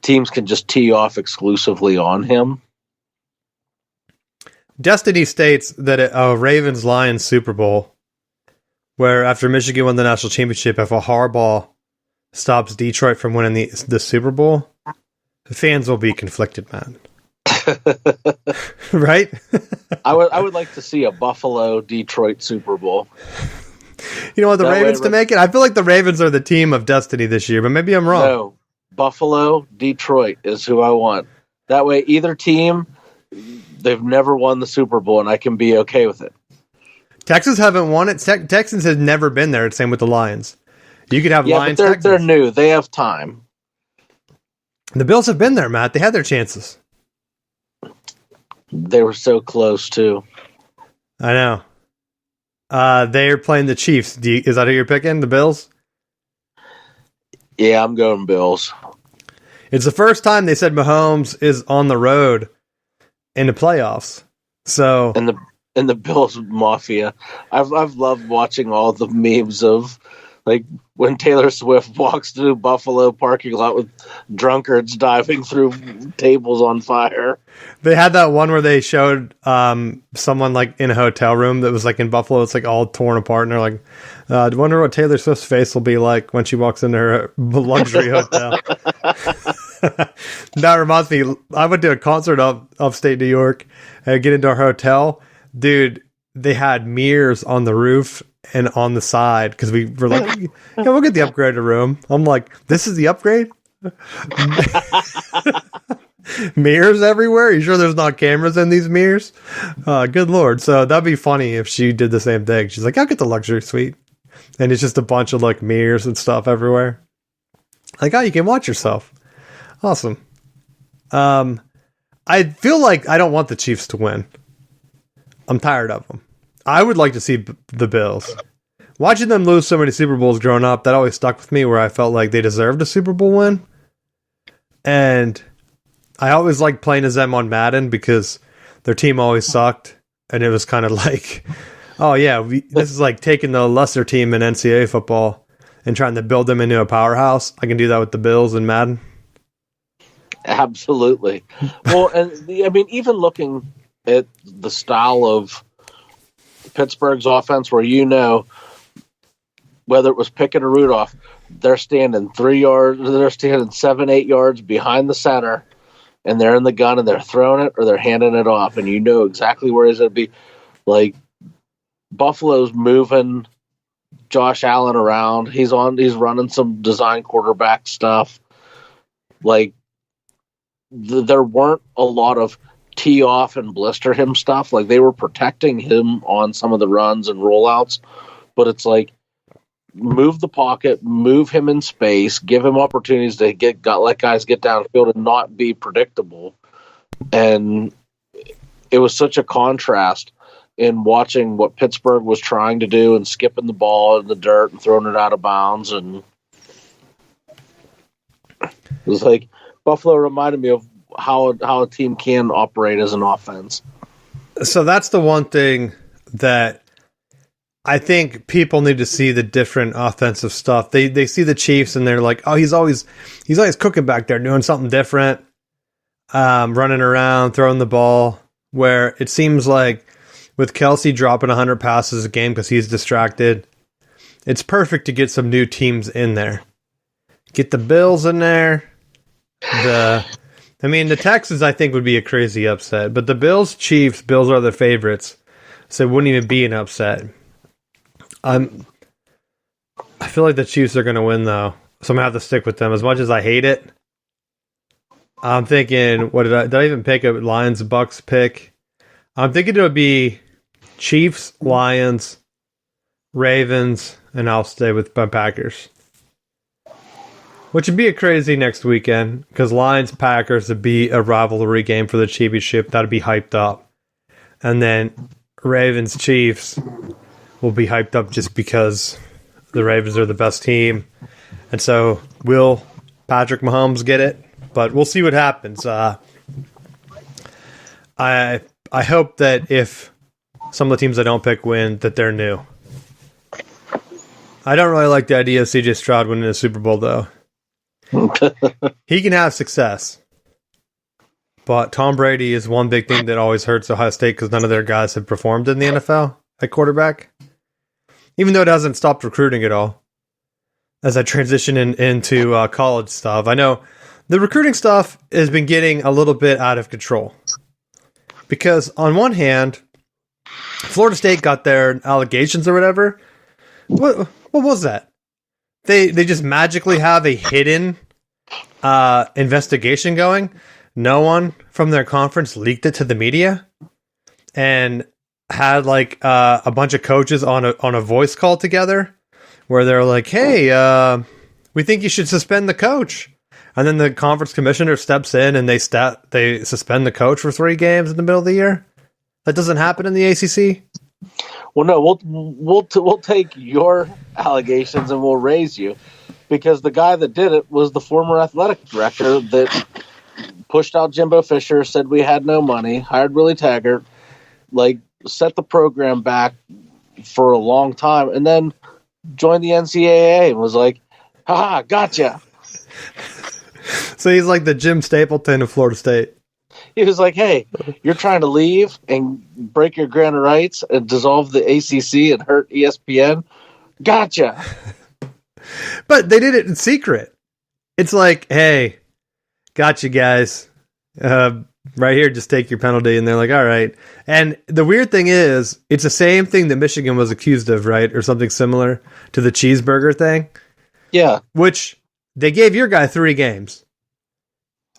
teams can just tee off exclusively on him. Destiny states that a Ravens-Lions Super Bowl, where after Michigan won the national championship, if a Harbaugh stops Detroit from winning the Super Bowl, the fans will be conflicted, man. Right? I would like to see a Buffalo-Detroit Super Bowl. You know what, the Ravens to make it? I feel like the Ravens are the team of destiny this year, but maybe I'm wrong. No, Buffalo, Detroit is who I want. That way, either team, they've never won the Super Bowl, and I can be okay with it. Texans haven't won it. Texans has never been there. Same with the Lions. You could have Lions. But they're new. They have time. The Bills have been there, Matt. They had their chances. They were so close, too. I know. They're playing the Chiefs. Is that who you're picking? The Bills? Yeah, I'm going Bills. It's the first time they said Mahomes is on the road in the playoffs. So and the Bills Mafia. I've loved watching all the memes of like when Taylor Swift walks through Buffalo parking lot with drunkards diving through tables on fire. They had that one where they showed someone like in a hotel room that was like in Buffalo. It's like all torn apart, and they're like, I wonder what Taylor Swift's face will be like when she walks into her luxury hotel. That reminds me, I went to a concert upstate New York and get into our hotel. Dude, they had mirrors on the roof and on the side because we were like, yeah, we'll get the upgraded room. I'm like, this is the upgrade? Mirrors everywhere? You sure there's not cameras in these mirrors? Good Lord. So that'd be funny if she did the same thing. She's like, I'll get the luxury suite. And it's just a bunch of like mirrors and stuff everywhere. Like, oh, you can watch yourself. Awesome. I feel like I don't want the Chiefs to win. I'm tired of them. I would like to see the Bills. Watching them lose so many Super Bowls growing up, that always stuck with me where I felt like they deserved a Super Bowl win. And I always liked playing as them on Madden because their team always sucked. And it was kind of like, oh yeah, this is like taking the lesser team in NCAA football and trying to build them into a powerhouse. I can do that with the Bills and Madden. Absolutely. Well, and I mean, even looking at the style of Pittsburgh's offense, where whether it was Pickett or Rudolph, they're standing 3 yards, they're standing 7-8 yards behind the center, and they're in the gun and they're throwing it or they're handing it off, and you know exactly where it's going to be. Like Buffalo's moving Josh Allen around. He's running some design quarterback stuff. Like there weren't a lot of tee off and blister him stuff. Like they were protecting him on some of the runs and rollouts, but it's like move the pocket, move him in space, give him opportunities to let guys get downfield and not be predictable. And it was such a contrast in watching what Pittsburgh was trying to do and skipping the ball in the dirt and throwing it out of bounds. And it was like Buffalo reminded me of how a team can operate as an offense. So that's the one thing that I think people need to see, the different offensive stuff. They see the Chiefs and they're like, oh, he's always cooking back there, doing something different. running around, throwing the ball, where it seems like with Kelsey dropping 100 passes a game because he's distracted, it's perfect to get some new teams in there. Get the Bills in there. The Texans, I think, would be a crazy upset. But the Bills are the favorites, so it wouldn't even be an upset. I feel like the Chiefs are going to win, though, so I'm going to have to stick with them. As much as I hate it, I'm thinking, did I even pick a Lions-Bucks pick? I'm thinking it would be Chiefs, Lions, Ravens, and I'll stay with my Packers. Which would be a crazy next weekend, because Lions-Packers would be a rivalry game for the championship. That would be hyped up. And then Ravens-Chiefs will be hyped up just because the Ravens are the best team. And so will Patrick Mahomes get it? But we'll see what happens. I hope that if some of the teams I don't pick win, that they're new. I don't really like the idea of CJ Stroud winning a Super Bowl, though. He can have success. But Tom Brady is one big thing that always hurts Ohio State because none of their guys have performed in the NFL at quarterback. Even though it hasn't stopped recruiting at all. As I transition into college stuff. I know the recruiting stuff has been getting a little bit out of control. Because on one hand, Florida State got their allegations or whatever. What was that? They just magically have a hidden investigation going. No one from their conference leaked it to the media, and had like a bunch of coaches on a voice call together, where they're like, "Hey, we think you should suspend the coach," and then the conference commissioner steps in and they suspend the coach for 3 games in the middle of the year. That doesn't happen in the ACC. Well, no, we'll take your allegations and we'll raise you, because the guy that did it was the former athletic director that pushed out Jimbo Fisher, said we had no money, hired Willie Taggart, like set the program back for a long time, and then joined the NCAA and was like, "Ha, gotcha." So he's like the Jim Stapleton of Florida State. He was like, "Hey, you're trying to leave and break your grant of rights and dissolve the ACC and hurt ESPN? Gotcha." But they did it in secret. It's like, "Hey, gotcha, guys. Right here, just take your penalty." And they're like, "All right." And the weird thing is, it's the same thing that Michigan was accused of, right? Or something similar to the cheeseburger thing. Yeah. Which they gave your guy 3 games.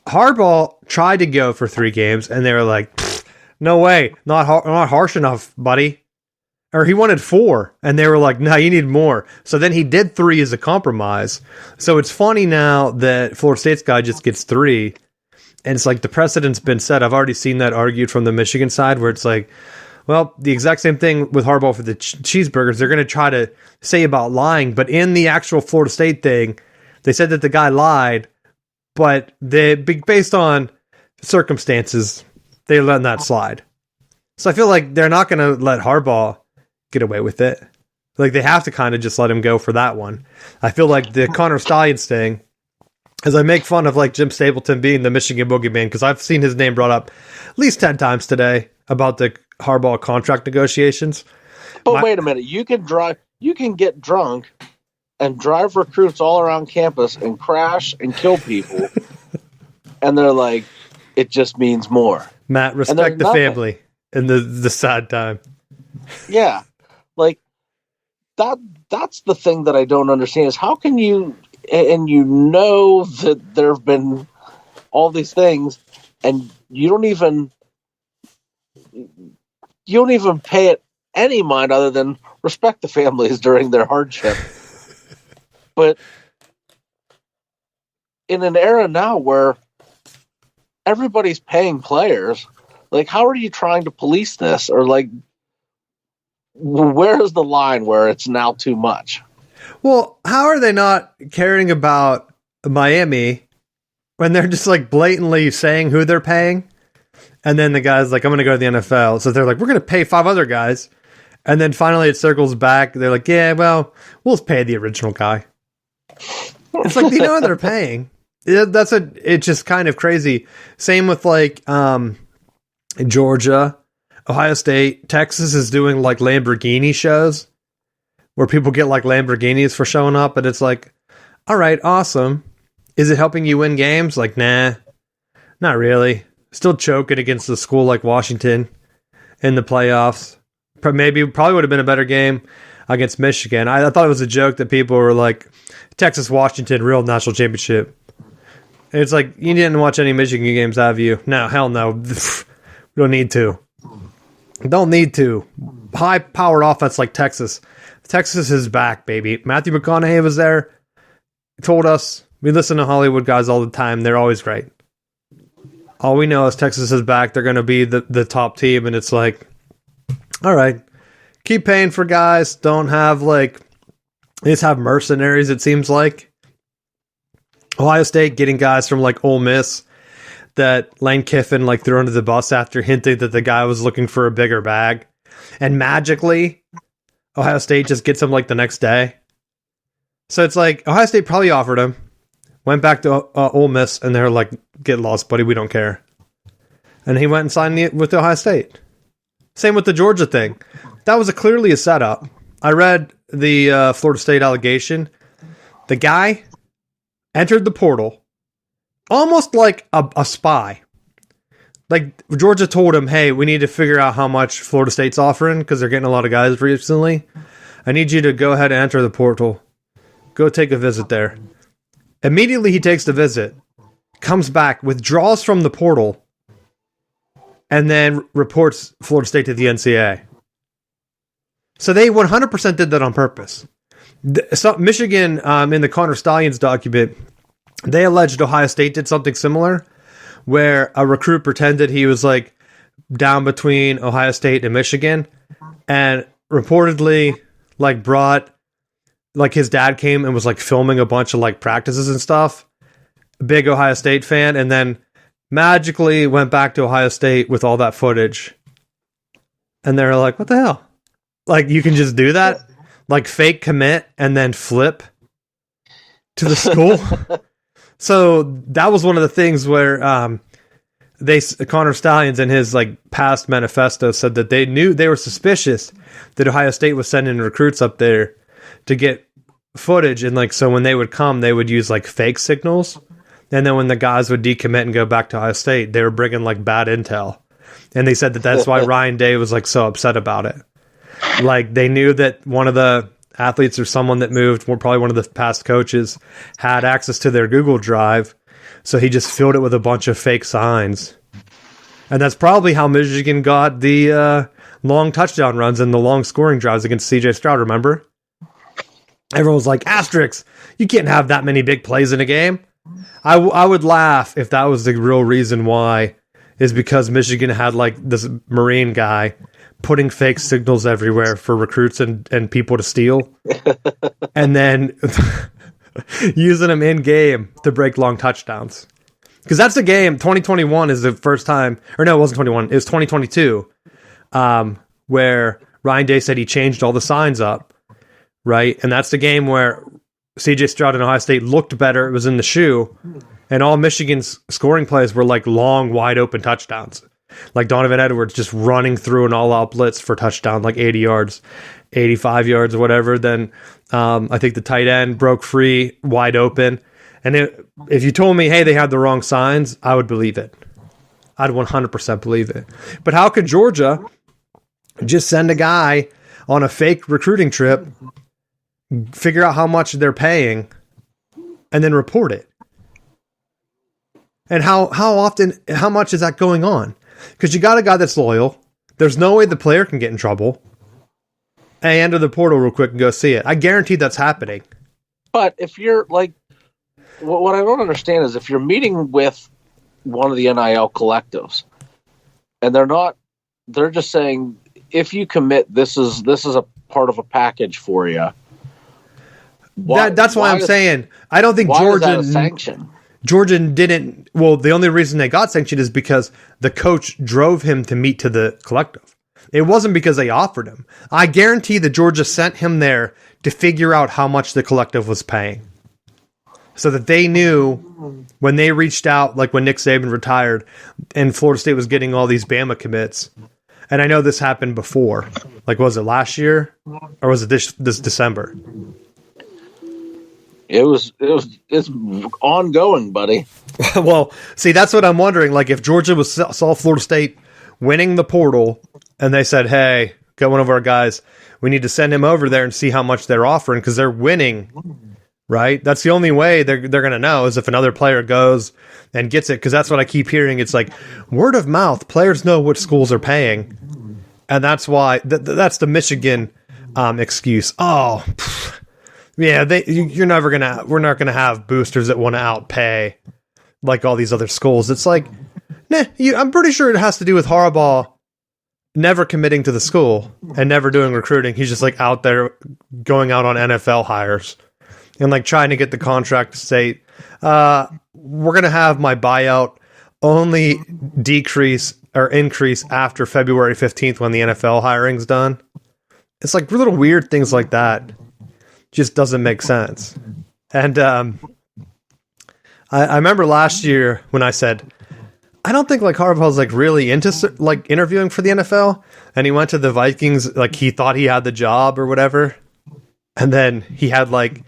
Harbaugh tried to go for 3 games, and they were like, "No way, not harsh enough, buddy." Or he wanted 4, and they were like, "No, you need more." So then he did 3 as a compromise. So it's funny now that Florida State's guy just gets 3, and it's like the precedent's been set. I've already seen that argued from the Michigan side, where it's like, well, the exact same thing with Harbaugh for the cheeseburgers. They're going to try to say about lying, but in the actual Florida State thing, they said that the guy lied, but based on circumstances, they let that slide. So I feel like they're not going to let Harbaugh get away with it. Like, they have to kind of just let him go for that one. I feel like the Connor Stallions thing, as I make fun of like Jim Stapleton being the Michigan boogeyman, because I've seen his name brought up at least 10 times today about the Harbaugh contract negotiations. But wait a minute, you can get drunk and drive recruits all around campus and crash and kill people, and they're like, "It just means more." Matt, respect the family and the sad time. Yeah, like that's the thing that I don't understand is how can you, and you know that there have been all these things, and you don't even pay it any mind other than respect the families during their hardship. But in an era now where everybody's paying players, like, how are you trying to police this? Or like, where is the line where it's now too much? Well, how are they not caring about Miami when they're just like blatantly saying who they're paying? And then the guy's like, "I'm going to go to the NFL." So they're like, "We're going to pay 5 other guys." And then finally it circles back. They're like, "Yeah, well, we'll pay the original guy." It's like, they know they're paying. It's just kind of crazy. Same with like Georgia, Ohio State, Texas is doing like Lamborghini shows where people get like Lamborghinis for showing up, and it's like, all right, awesome. Is it helping you win games? Like, nah, not really. Still choking against the school like Washington in the playoffs. Probably would have been a better game against Michigan. I thought it was a joke that people were like, Texas-Washington, real national championship. And it's like, you didn't watch any Michigan games, have you? No, hell no. We don't need to. Don't need to. High-powered offense like Texas. Texas is back, baby. Matthew McConaughey was there. He told us. We listen to Hollywood guys all the time. They're always right. All we know is Texas is back. They're going to be the top team. And it's like, all right. Keep paying for guys. Don't have like... Just have mercenaries, it seems like. Ohio State getting guys from like Ole Miss that Lane Kiffin like threw under the bus after hinting that the guy was looking for a bigger bag. And magically, Ohio State just gets him like the next day. So it's like Ohio State probably offered him, went back to Ole Miss, and they're like, get lost, buddy, we don't care. And he went and signed with Ohio State. Same with the Georgia thing. That was clearly a setup. I read the Florida State allegation. The guy entered the portal almost like a spy. Like Georgia told him, hey, we need to figure out how much Florida State's offering because they're getting a lot of guys recently. I need you to go ahead and enter the portal. Go take a visit there. Immediately he takes the visit, comes back, withdraws from the portal, and then reports Florida State to the NCAA. So they 100% did that on purpose. Michigan, in the Connor Stallions document, they alleged Ohio State did something similar, where a recruit pretended he was like down between Ohio State and Michigan, and reportedly like brought, like his dad came and was like filming a bunch of like practices and stuff. Big Ohio State fan, and then magically went back to Ohio State with all that footage. And they're like, what the hell? Like, you can just do that? Like, fake commit and then flip to the school? So, that was one of the things where Connor Stallions in his, like, past manifesto said that they were suspicious that Ohio State was sending recruits up there to get footage. And, like, so when they would come, they would use, like, fake signals. And then when the guys would decommit and go back to Ohio State, they were bringing, like, bad intel. And they said that that's why Ryan Day was, like, so upset about it. Like, they knew that one of the athletes or someone that moved, probably one of the past coaches, had access to their Google Drive. So he just filled it with a bunch of fake signs. And that's probably how Michigan got the long touchdown runs and the long scoring drives against C.J. Stroud, remember? Everyone was like, asterisks, you can't have that many big plays in a game. I would laugh if that was the real reason why, is because Michigan had like this Marine guy putting fake signals everywhere for recruits and people to steal, and then using them in game to break long touchdowns. Because that's the game. 2021 is the first time, or no, it wasn't 21. It was 2022, where Ryan Day said he changed all the signs up, right? And that's the game where C.J. Stroud and Ohio State looked better. It was in the shoe, and all Michigan's scoring plays were like long, wide open touchdowns. Like Donovan Edwards just running through an all-out blitz for touchdown, like 80 yards, 85 yards or whatever. Then I think the tight end broke free, wide open. And if you told me, hey, they had the wrong signs, I would believe it. I'd 100% believe it. But how could Georgia just send a guy on a fake recruiting trip, figure out how much they're paying, and then report it? And how much is that going on? Because you got a guy that's loyal. There's no way the player can get in trouble. Hey, enter the portal real quick and go see it. I guarantee that's happening. But if you're like, what I don't understand is if you're meeting with one of the NIL collectives, and they're just saying, if you commit, this is a part of a package for you. That's why I'm saying I don't think Georgia sanction. Georgia didn't. Well, the only reason they got sanctioned is because the coach drove him to meet to the collective. It wasn't because they offered him. I guarantee that Georgia sent him there to figure out how much the collective was paying. so that they knew when they reached out, like when Nick Saban retired and Florida State was getting all these Bama commits. And I know this happened before. Like, was it last year or was it this December? It's ongoing, buddy. Well, see, that's what I'm wondering. Like, if Georgia saw Florida State winning the portal and they said, hey, got one of our guys, we need to send him over there and see how much they're offering because they're winning, right? That's the only way they're going to know is if another player goes and gets it, because that's what I keep hearing. It's like word of mouth. Players know what schools are paying, and that's why that's the Michigan excuse. Oh, yeah, we're not gonna have boosters that want to outpay like all these other schools. It's like, nah, I'm pretty sure it has to do with Harbaugh never committing to the school and never doing recruiting. He's just like out there going out on NFL hires and like trying to get the contract to say, we're going to have my buyout only decrease or increase after February 15th when the NFL hiring's done. It's like little weird things like that. Just doesn't make sense. And I remember last year when I said, I don't think like Harbaugh's like really into like interviewing for the NFL, and he went to the Vikings like he thought he had the job or whatever, and then he had like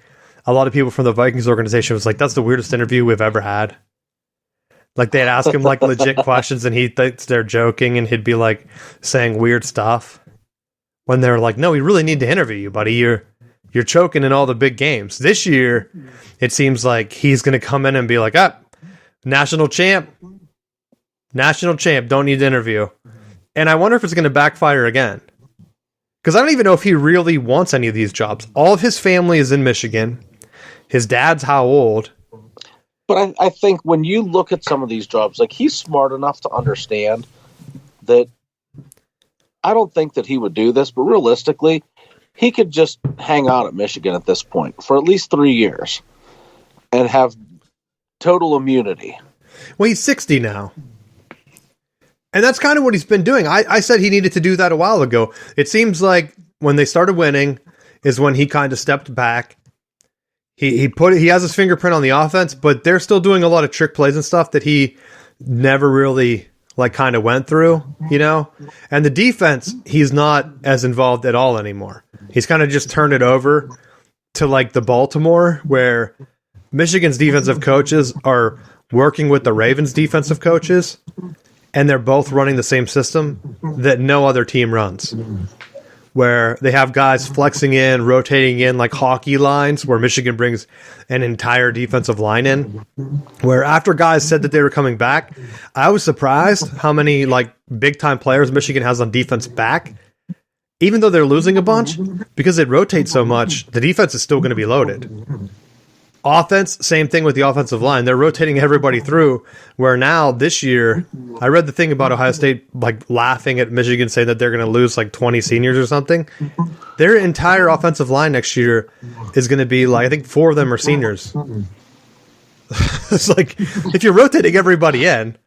a lot of people from the Vikings organization was like, that's the weirdest interview we've ever had. Like they'd ask him like legit questions and he thinks they're joking and he'd be like saying weird stuff when they're like, no, we really need to interview you, buddy. You're choking in all the big games. This year, it seems like he's going to come in and be like, national champ, don't need to interview. And I wonder if it's going to backfire again. Because I don't even know if he really wants any of these jobs. All of his family is in Michigan. His dad's how old? But I think when you look at some of these jobs, like he's smart enough to understand that I don't think that he would do this, but realistically, he could just hang out at Michigan at this point for at least 3 years and have total immunity. Well, he's 60 now. And that's kind of what he's been doing. I said he needed to do that a while ago. It seems like when they started winning is when he kind of stepped back. He has his fingerprint on the offense, but they're still doing a lot of trick plays and stuff that he never really like kind of went through, you know? And the defense, he's not as involved at all anymore. He's kind of just turned it over to like the Baltimore, where Michigan's defensive coaches are working with the Ravens defensive coaches, and they're both running the same system that no other team runs, where they have guys flexing in, rotating in like hockey lines, where Michigan brings an entire defensive line in, where after guys said that they were coming back, I was surprised how many like big-time players Michigan has on defense back, even though they're losing a bunch, because it rotates so much, the defense is still going to be loaded. Offense, same thing with the offensive line. They're rotating everybody through, where now this year, I read the thing about Ohio State like laughing at Michigan saying that they're going to lose like 20 seniors or something. Their entire offensive line next year is going to be like, I think 4 of them are seniors. It's like, if you're rotating everybody in,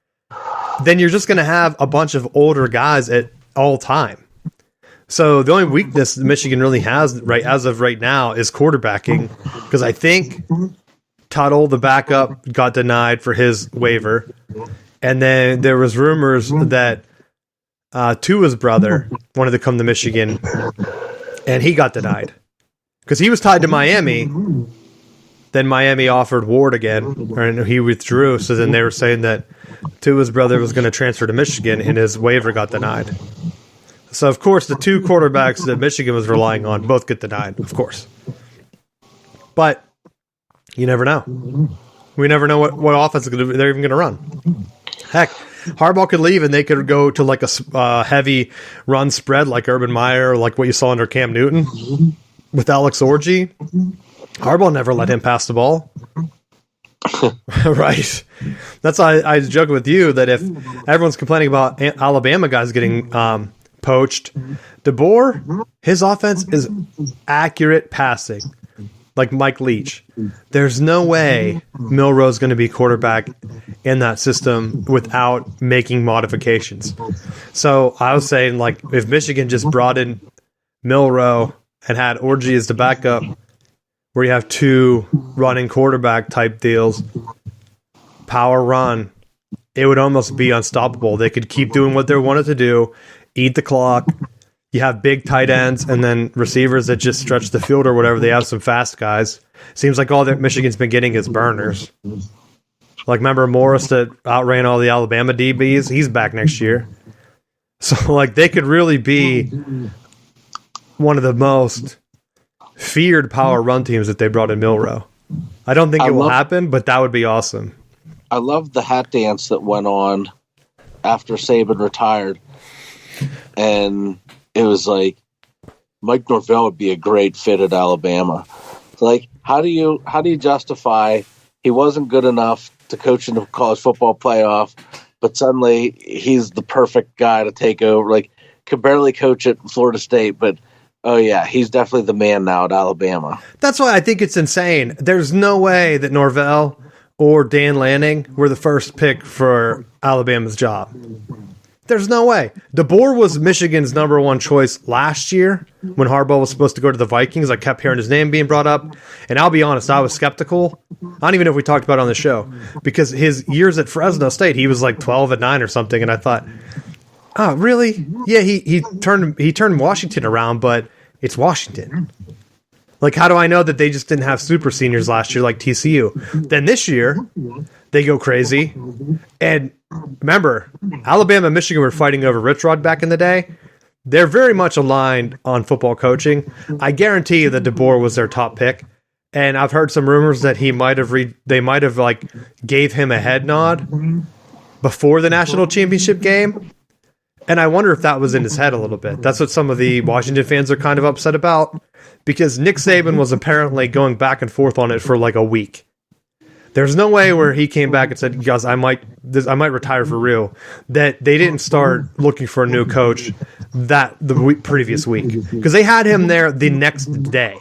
then you're just going to have a bunch of older guys at all time. So the only weakness Michigan really has right as of right now is quarterbacking, because I think Tuttle, the backup, got denied for his waiver, and then there was rumors that Tua's brother wanted to come to Michigan, and he got denied because he was tied to Miami. Then Miami offered Ward again, and he withdrew. So then they were saying that Tua's brother was going to transfer to Michigan, and his waiver got denied. So, of course, the 2 quarterbacks that Michigan was relying on both get denied, of course. But you never know. We never know what offense they're even going to run. Heck, Harbaugh could leave and they could go to like a heavy run spread like Urban Meyer, like what you saw under Cam Newton with Alex Orji. Harbaugh never let him pass the ball. Right. That's why I was joking with you that if everyone's complaining about Alabama guys getting poached, DeBoer, his offense is accurate passing, like Mike Leach. There's no way Milroe's going to be quarterback in that system without making modifications. So I was saying, like, if Michigan just brought in Milroe and had Orji as the backup, where you have two running quarterback type deals, power run, it would almost be unstoppable. They could keep doing what they wanted to do, eat the clock. You have big tight ends and then receivers that just stretch the field or whatever. They have some fast guys. Seems like all that Michigan's been getting is burners. Like, remember Morris that outran all the Alabama DBs? He's back next year. So, like, they could really be one of the most feared power run teams that they brought in Milroe. I don't think it will happen, but that would be awesome. I love the hat dance that went on after Saban retired. And it was like, Mike Norvell would be a great fit at Alabama. Like, how do you justify he wasn't good enough to coach in the college football playoff, but suddenly he's the perfect guy to take over? Like, could barely coach at Florida State, but oh yeah, he's definitely the man now at Alabama. That's why I think it's insane. There's no way that Norvell or Dan Lanning were the first pick for Alabama's job. There's no way. DeBoer was Michigan's number one choice last year when Harbaugh was supposed to go to the Vikings. I kept hearing his name being brought up. And I'll be honest, I was skeptical. I don't even know if we talked about it on the show. Because his years at Fresno State, he was like 12-9 or something. And I thought, oh, really? Yeah, he turned Washington around, but it's Washington. Like, how do I know that they just didn't have super seniors last year like TCU? Then this year, they go crazy. And remember, Alabama and Michigan were fighting over Rich Rod back in the day. They're very much aligned on football coaching. I guarantee you that DeBoer was their top pick. And I've heard some rumors that they might have like gave him a head nod before the national championship game. And I wonder if that was in his head a little bit. That's what some of the Washington fans are kind of upset about, because Nick Saban was apparently going back and forth on it for like a week. There's no way where he came back and said, guys, I might retire for real, that they didn't start looking for a new coach previous week, because they had him there the next day.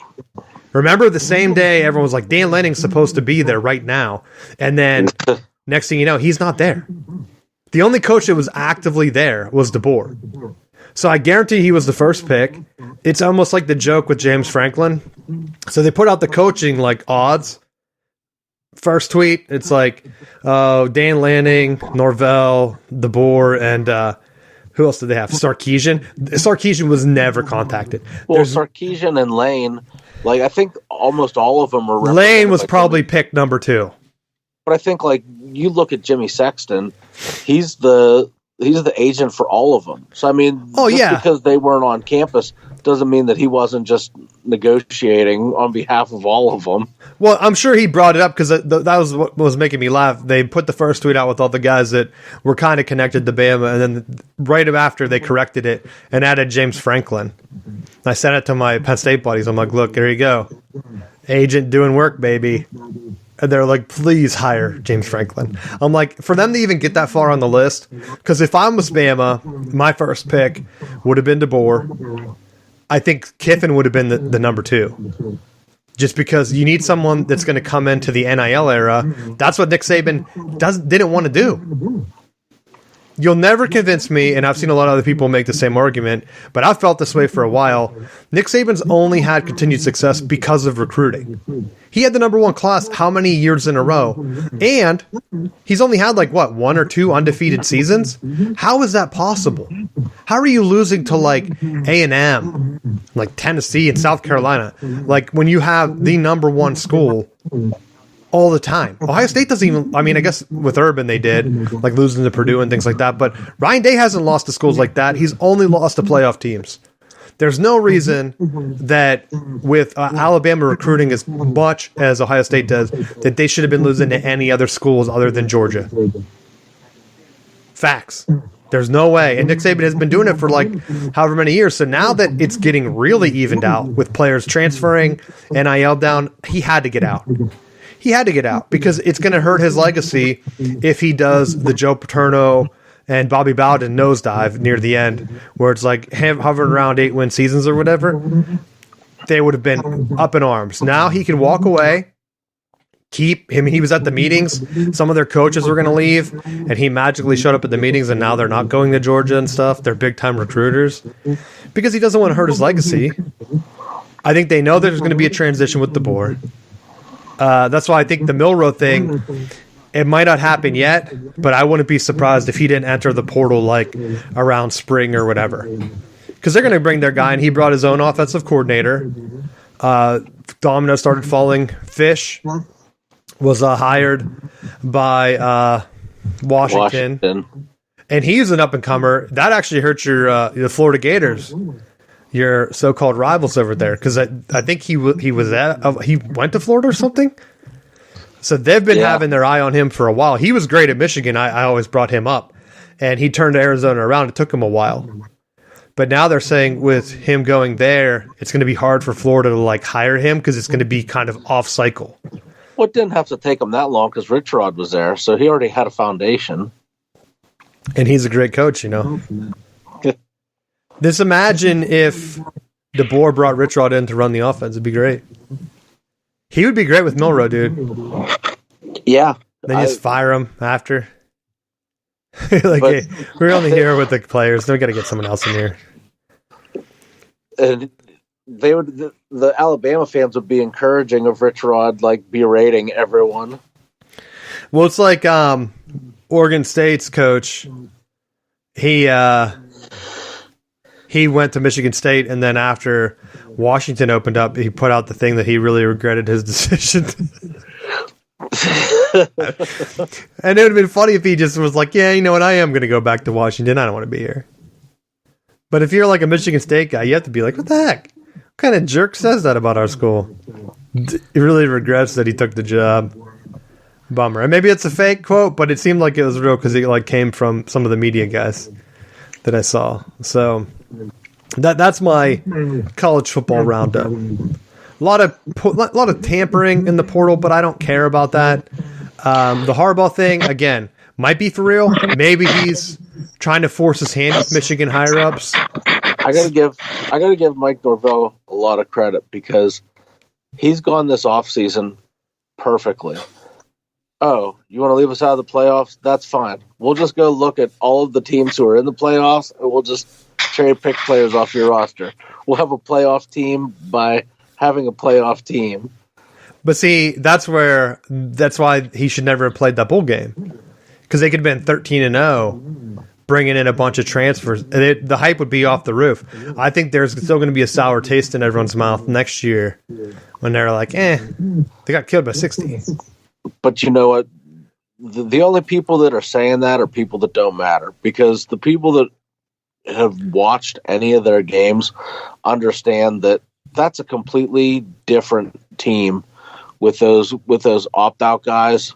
Remember, the same day, everyone was like, Dan Lanning's supposed to be there right now. And then next thing you know, he's not there. The only coach that was actively there was DeBoer. So I guarantee he was the first pick. It's almost like the joke with James Franklin. So they put out the coaching like odds. First tweet, it's like Dan Lanning, Norvell, DeBoer, and who else did they have? Sarkisian. Sarkisian was never contacted. Well, Sarkisian and Lane, like I think almost all of them were. Lane was probably picked number 2. But I think, like, you look at Jimmy Sexton, he's the agent for all of them. So I mean, because they weren't on campus doesn't mean that he wasn't just negotiating on behalf of all of them. Well, I'm sure he brought it up because that was what was making me laugh. They put the first tweet out with all the guys that were kind of connected to Bama, and then right after they corrected it and added James Franklin. I sent it to my Penn State buddies. I'm like, look, there you go. Agent doing work, baby. And they're like, please hire James Franklin. I'm like, for them to even get that far on the list, because if I was Bama, my first pick would have been DeBoer. I think Kiffin would have been the number 2. Just because you need someone that's going to come into the NIL era. That's what Nick Saban didn't want to do. You'll never convince me, and I've seen a lot of other people make the same argument, but I've felt this way for a while. Nick Saban's only had continued success because of recruiting. He had the number 1 class how many years in a row? And he's only had like, 1 or 2 undefeated seasons? How is that possible? How are you losing to like A&M, like Tennessee and South Carolina? Like when you have the number 1 school all the time. Ohio State doesn't even, I mean, I guess with Urban they did, like losing to Purdue and things like that, but Ryan Day hasn't lost to schools like that. He's only lost to playoff teams. There's no reason that with Alabama recruiting as much as Ohio State does, that they should have been losing to any other schools other than Georgia. Facts. There's no way. And Nick Saban has been doing it for like however many years. So now that it's getting really evened out with players transferring, NIL down, he had to get out. He had to get out because it's going to hurt his legacy if he does the Joe Paterno and Bobby Bowden nosedive near the end, where it's like hovering around 8-win seasons or whatever. They would have been up in arms. Now he can walk away. He was at the meetings. Some of their coaches were going to leave, and he magically showed up at the meetings, and now they're not going to Georgia and stuff. They're big-time recruiters because he doesn't want to hurt his legacy. I think they know there's going to be a transition with DeBoer. That's why I think the Milroe thing, it might not happen yet, but I wouldn't be surprised if he didn't enter the portal like around spring or whatever. Because they're going to bring their guy, and he brought his own offensive coordinator. Domino started falling. Fish was hired by Washington. And he's an up-and-comer. That actually hurts your the Florida Gators, your so-called rivals over there, because I think he went to Florida or something. So they've been having their eye on him for a while. He was great at Michigan. I always brought him up, and he turned Arizona around. It took him a while. But now they're saying with him going there, it's going to be hard for Florida to like hire him because it's going to be kind of off cycle. Well, it didn't have to take him that long because Rich Rod was there, so he already had a foundation. And he's a great coach, you know. Just imagine if DeBoer brought Rich Rod in to run the offense. It'd be great. He would be great with Milroe, dude. Yeah. Then you just fire him after. Hey, we're only here with the players. Then we got to get someone else in here. And the Alabama fans would be encouraging of Rich Rod, like berating everyone. Well, it's like Oregon State's coach. He went to Michigan State, and then after Washington opened up, he put out the thing that he really regretted his decision. And it would have been funny if he just was like, yeah, you know what, I am going to go back to Washington. I don't want to be here. But if you're like a Michigan State guy, you have to be like, what the heck? What kind of jerk says that about our school? He really regrets that he took the job. Bummer. And maybe it's a fake quote, but it seemed like it was real because it like came from some of the media guys that I saw. So that's my college football roundup. A lot of tampering in the portal, but I don't care about that. The Harbaugh thing, again, might be for real. Maybe he's trying to force his hand with Michigan higher ups. I gotta give Mike Norvell a lot of credit because he's gone this offseason perfectly. Oh, you want to leave us out of the playoffs? That's fine. We'll just go look at all of the teams who are in the playoffs, and we'll just cherry pick players off your roster. We'll have a playoff team by having a playoff team. But see, that's why he should never have played that bowl game. Because they could have been 13-0, bringing in a bunch of transfers. The hype would be off the roof. I think there's still going to be a sour taste in everyone's mouth next year when they're like, they got killed by 60. But you know what? The only people that are saying that are people that don't matter. Because the people that have watched any of their games understand that that's a completely different team with those opt-out guys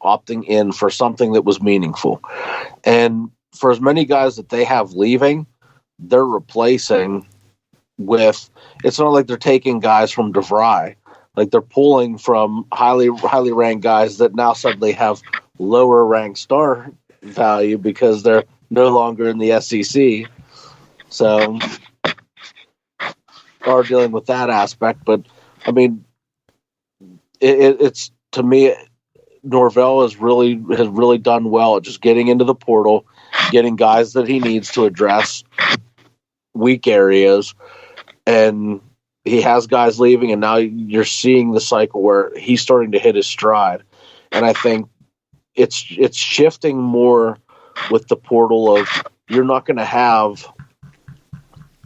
opting in for something that was meaningful. And for as many guys that they have leaving, they're replacing with, it's not like they're taking guys from DeVry. Like they're pulling from highly ranked guys that now suddenly have lower ranked star value because they're no longer in the SEC. So are dealing with that aspect. But I mean, it's to me, Norvell has really done well at just getting into the portal, getting guys that he needs to address weak areas, and he has guys leaving, and now you're seeing the cycle where he's starting to hit his stride. And I think it's shifting more with the portal of you're not going to have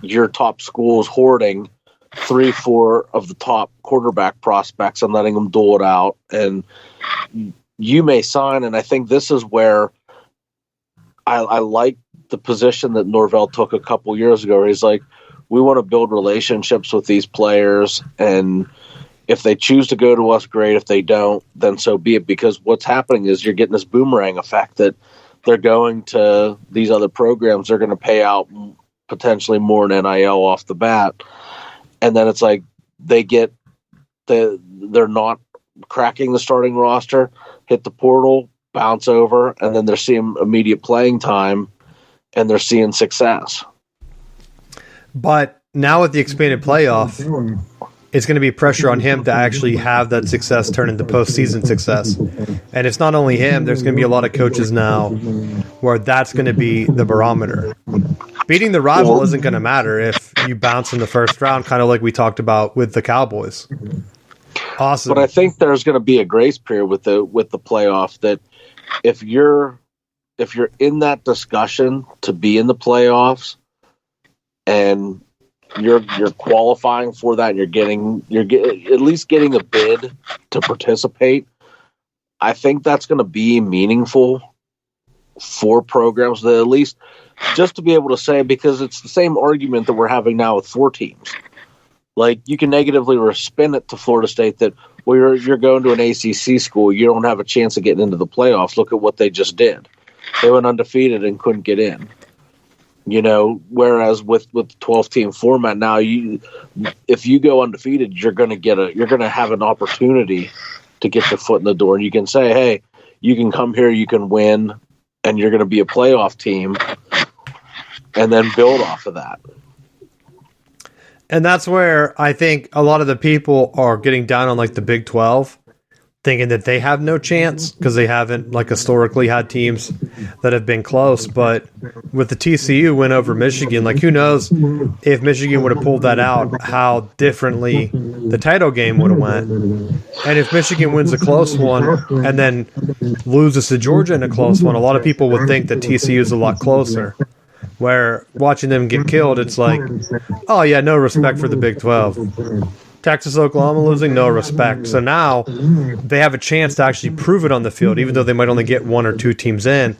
your top schools hoarding 3-4 of the top quarterback prospects and letting them dole it out. And you may sign, and I think this is where I like the position that Norvell took a couple years ago, where he's like, we want to build relationships with these players, and if they choose to go to us, great. If they don't, then so be it, because what's happening is you're getting this boomerang effect that they're going to these other programs, they're going to pay out potentially more in NIL off the bat. And then it's like they're not cracking the starting roster, hit the portal, bounce over, and then they're seeing immediate playing time and they're seeing success. But now with the expanded playoff, it's going to be pressure on him to actually have that success turn into postseason success. And it's not only him. There's going to be a lot of coaches now where that's going to be the barometer. beating the rival isn't going to matter if you bounce in the first round, kind of like we talked about with the Cowboys. Awesome. But I think there's going to be a grace period with the playoff that if you're in that discussion to be in the playoffs and you're qualifying for that and you're at least getting a bid to participate, I think that's going to be meaningful for programs that at least just to be able to say, because it's the same argument that we're having now with 4 teams. Like, you can negatively spin it to Florida State that, well, you're going to an ACC school, you don't have a chance of getting into the playoffs. Look at what they just did. They went undefeated and couldn't get in. You know, whereas with the 12-team format now, if you go undefeated, you're going to have an opportunity to get your foot in the door, and you can say, hey, you can come here, you can win, and you're going to be a playoff team, and then build off of that. And that's where I think a lot of the people are getting down on like the Big 12, thinking that they have no chance because they haven't like historically had teams that have been close. But with the TCU win over Michigan, like who knows if Michigan would have pulled that out, how differently the title game would have went. And if Michigan wins a close one and then loses to Georgia in a close one, a lot of people would think that TCU is a lot closer. Where watching them get killed, it's like, oh yeah, no respect for the Big 12. Texas, Oklahoma losing, no respect. So now they have a chance to actually prove it on the field, even though they might only get 1 or 2 teams in.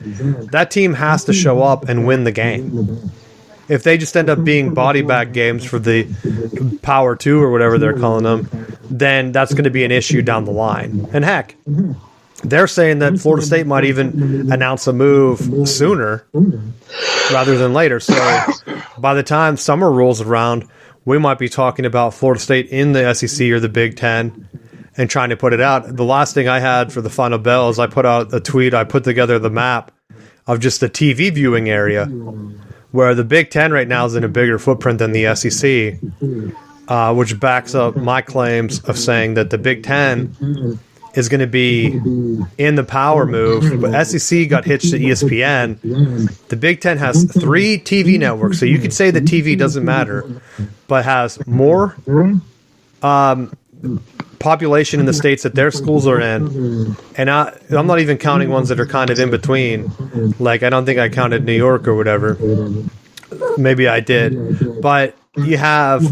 That team has to show up and win the game. If they just end up being body bag games for the Power 2 or whatever they're calling them, then that's going to be an issue down the line. And heck, they're saying that Florida State might even announce a move sooner rather than later. So by the time summer rolls around, we might be talking about Florida State in the SEC or the Big Ten and trying to put it out. The last thing I had for the final bell is I put out a tweet. I put together the map of just the TV viewing area where the Big Ten right now is in a bigger footprint than the SEC, which backs up my claims of saying that the Big Ten is going to be in the power move, but SEC got hitched to ESPN. The Big Ten has 3 TV networks, so you could say that TV doesn't matter, but has more population in the states that their schools are in. And I'm not even counting ones that are kind of in between. Like, I don't think I counted New York or whatever. Maybe I did. But you have...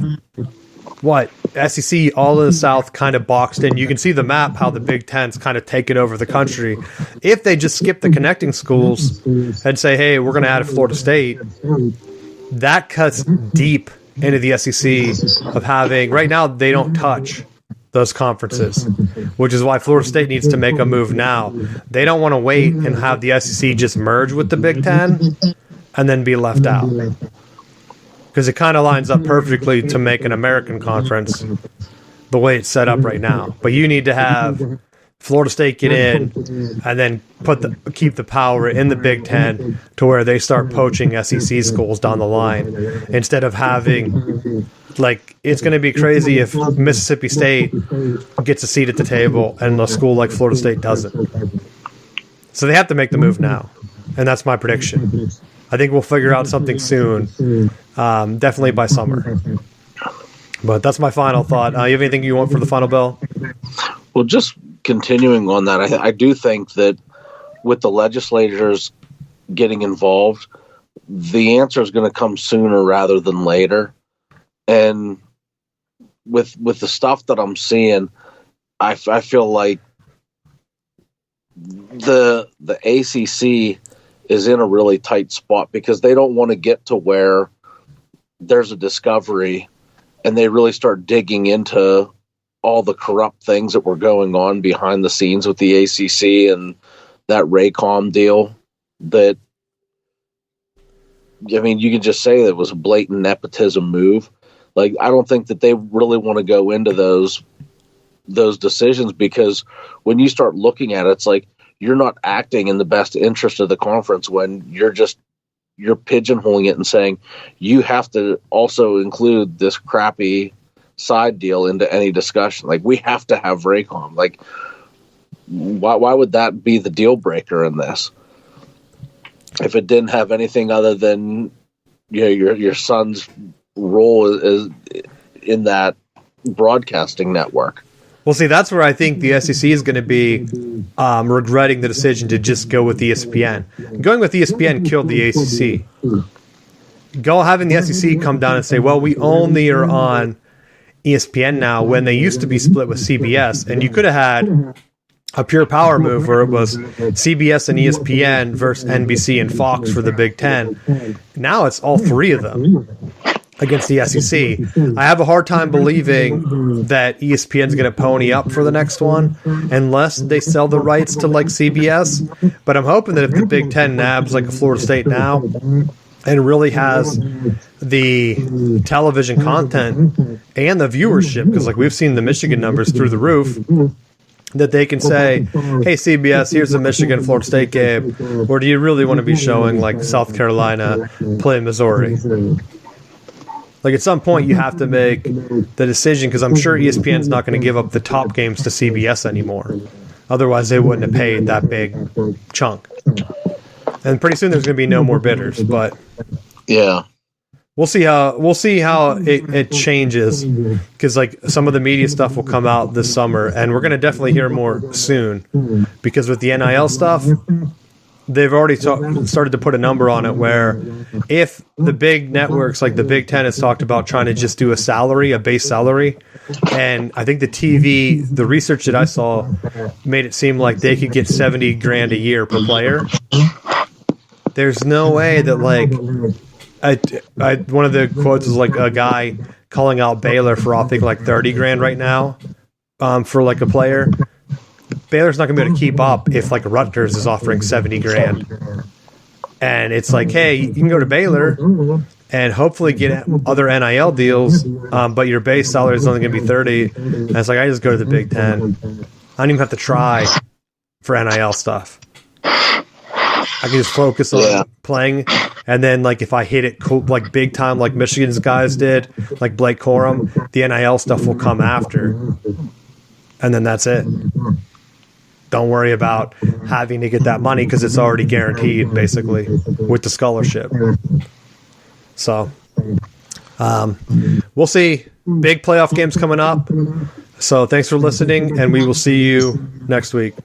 what? SEC, all of the South kind of boxed in. You can see the map, how the Big Ten's kind of taken over the country. If they just skip the connecting schools and say, hey, we're going to add a Florida State, that cuts deep into the SEC of having, right now, they don't touch those conferences, which is why Florida State needs to make a move now. They don't want to wait and have the SEC just merge with the Big Ten and then be left out. Because it kind of lines up perfectly to make an American conference the way it's set up right now. But you need to have Florida State get in and then keep the power in the Big Ten to where they start poaching SEC schools down the line instead of having, like, it's going to be crazy if Mississippi State gets a seat at the table and a school like Florida State doesn't. So they have to make the move now. And that's my prediction. I think we'll figure out something soon, definitely by summer. But that's my final thought. You have anything you want for the final bell? Well, just continuing on that, I do think that with the legislators getting involved, the answer is going to come sooner rather than later. And with the stuff that I'm seeing, I feel like the ACC is in a really tight spot because they don't want to get to where there's a discovery and they really start digging into all the corrupt things that were going on behind the scenes with the ACC and that Raycom deal. That, I mean, you could just say that it was a blatant nepotism move. Like, I don't think that they really want to go into those decisions, because when you start looking at it, it's like, you're not acting in the best interest of the conference when you're pigeonholing it and saying you have to also include this crappy side deal into any discussion. Like, we have to have Raycom. Like, why would that be the deal breaker in this? If it didn't have anything other than your son's role is in that broadcasting network. Well, see, that's where I think the SEC is going to be regretting the decision to just go with ESPN. Going with ESPN killed the ACC. Having the SEC come down and say, well, we only are on ESPN now, when they used to be split with CBS, and you could have had a pure power move where it was CBS and ESPN versus NBC and Fox for the Big Ten. Now it's all three of them against the SEC. I have a hard time believing that ESPN's going to pony up for the next one unless they sell the rights to like CBS. But I'm hoping that if the Big Ten nabs like a Florida State now and really has the television content and the viewership, because like we've seen the Michigan numbers through the roof, that they can say, hey, CBS, here's a Michigan-Florida State game, or do you really want to be showing like South Carolina play Missouri? Like at some point you have to make the decision, because I'm sure ESPN's not going to give up the top games to CBS anymore. Otherwise they wouldn't have paid that big chunk. And pretty soon there's going to be no more bidders, but yeah, we'll see how it changes, because like some of the media stuff will come out this summer, and we're going to definitely hear more soon, because with the NIL stuff, they've already started to put a number on it, where if the big networks like the Big Ten has talked about trying to just do a base salary, and I think the research that I saw made it seem like they could get $70,000 a year per player. There's no way that like one of the quotes is like a guy calling out Baylor for I think like $30,000 right now for like a player. Baylor's not going to be able to keep up if like Rutgers is offering $70,000, and it's like, hey, you can go to Baylor and hopefully get other NIL deals, but your base salary is only going to be $30,000. And it's like, I just go to the Big Ten. I don't even have to try for NIL stuff. I can just focus on playing, and then like if I hit it like big time, like Michigan's guys did, like Blake Corum, the NIL stuff will come after, and then that's it. Don't worry about having to get that money because it's already guaranteed, basically, with the scholarship. So, we'll see. Big playoff games coming up. So thanks for listening, and we will see you next week.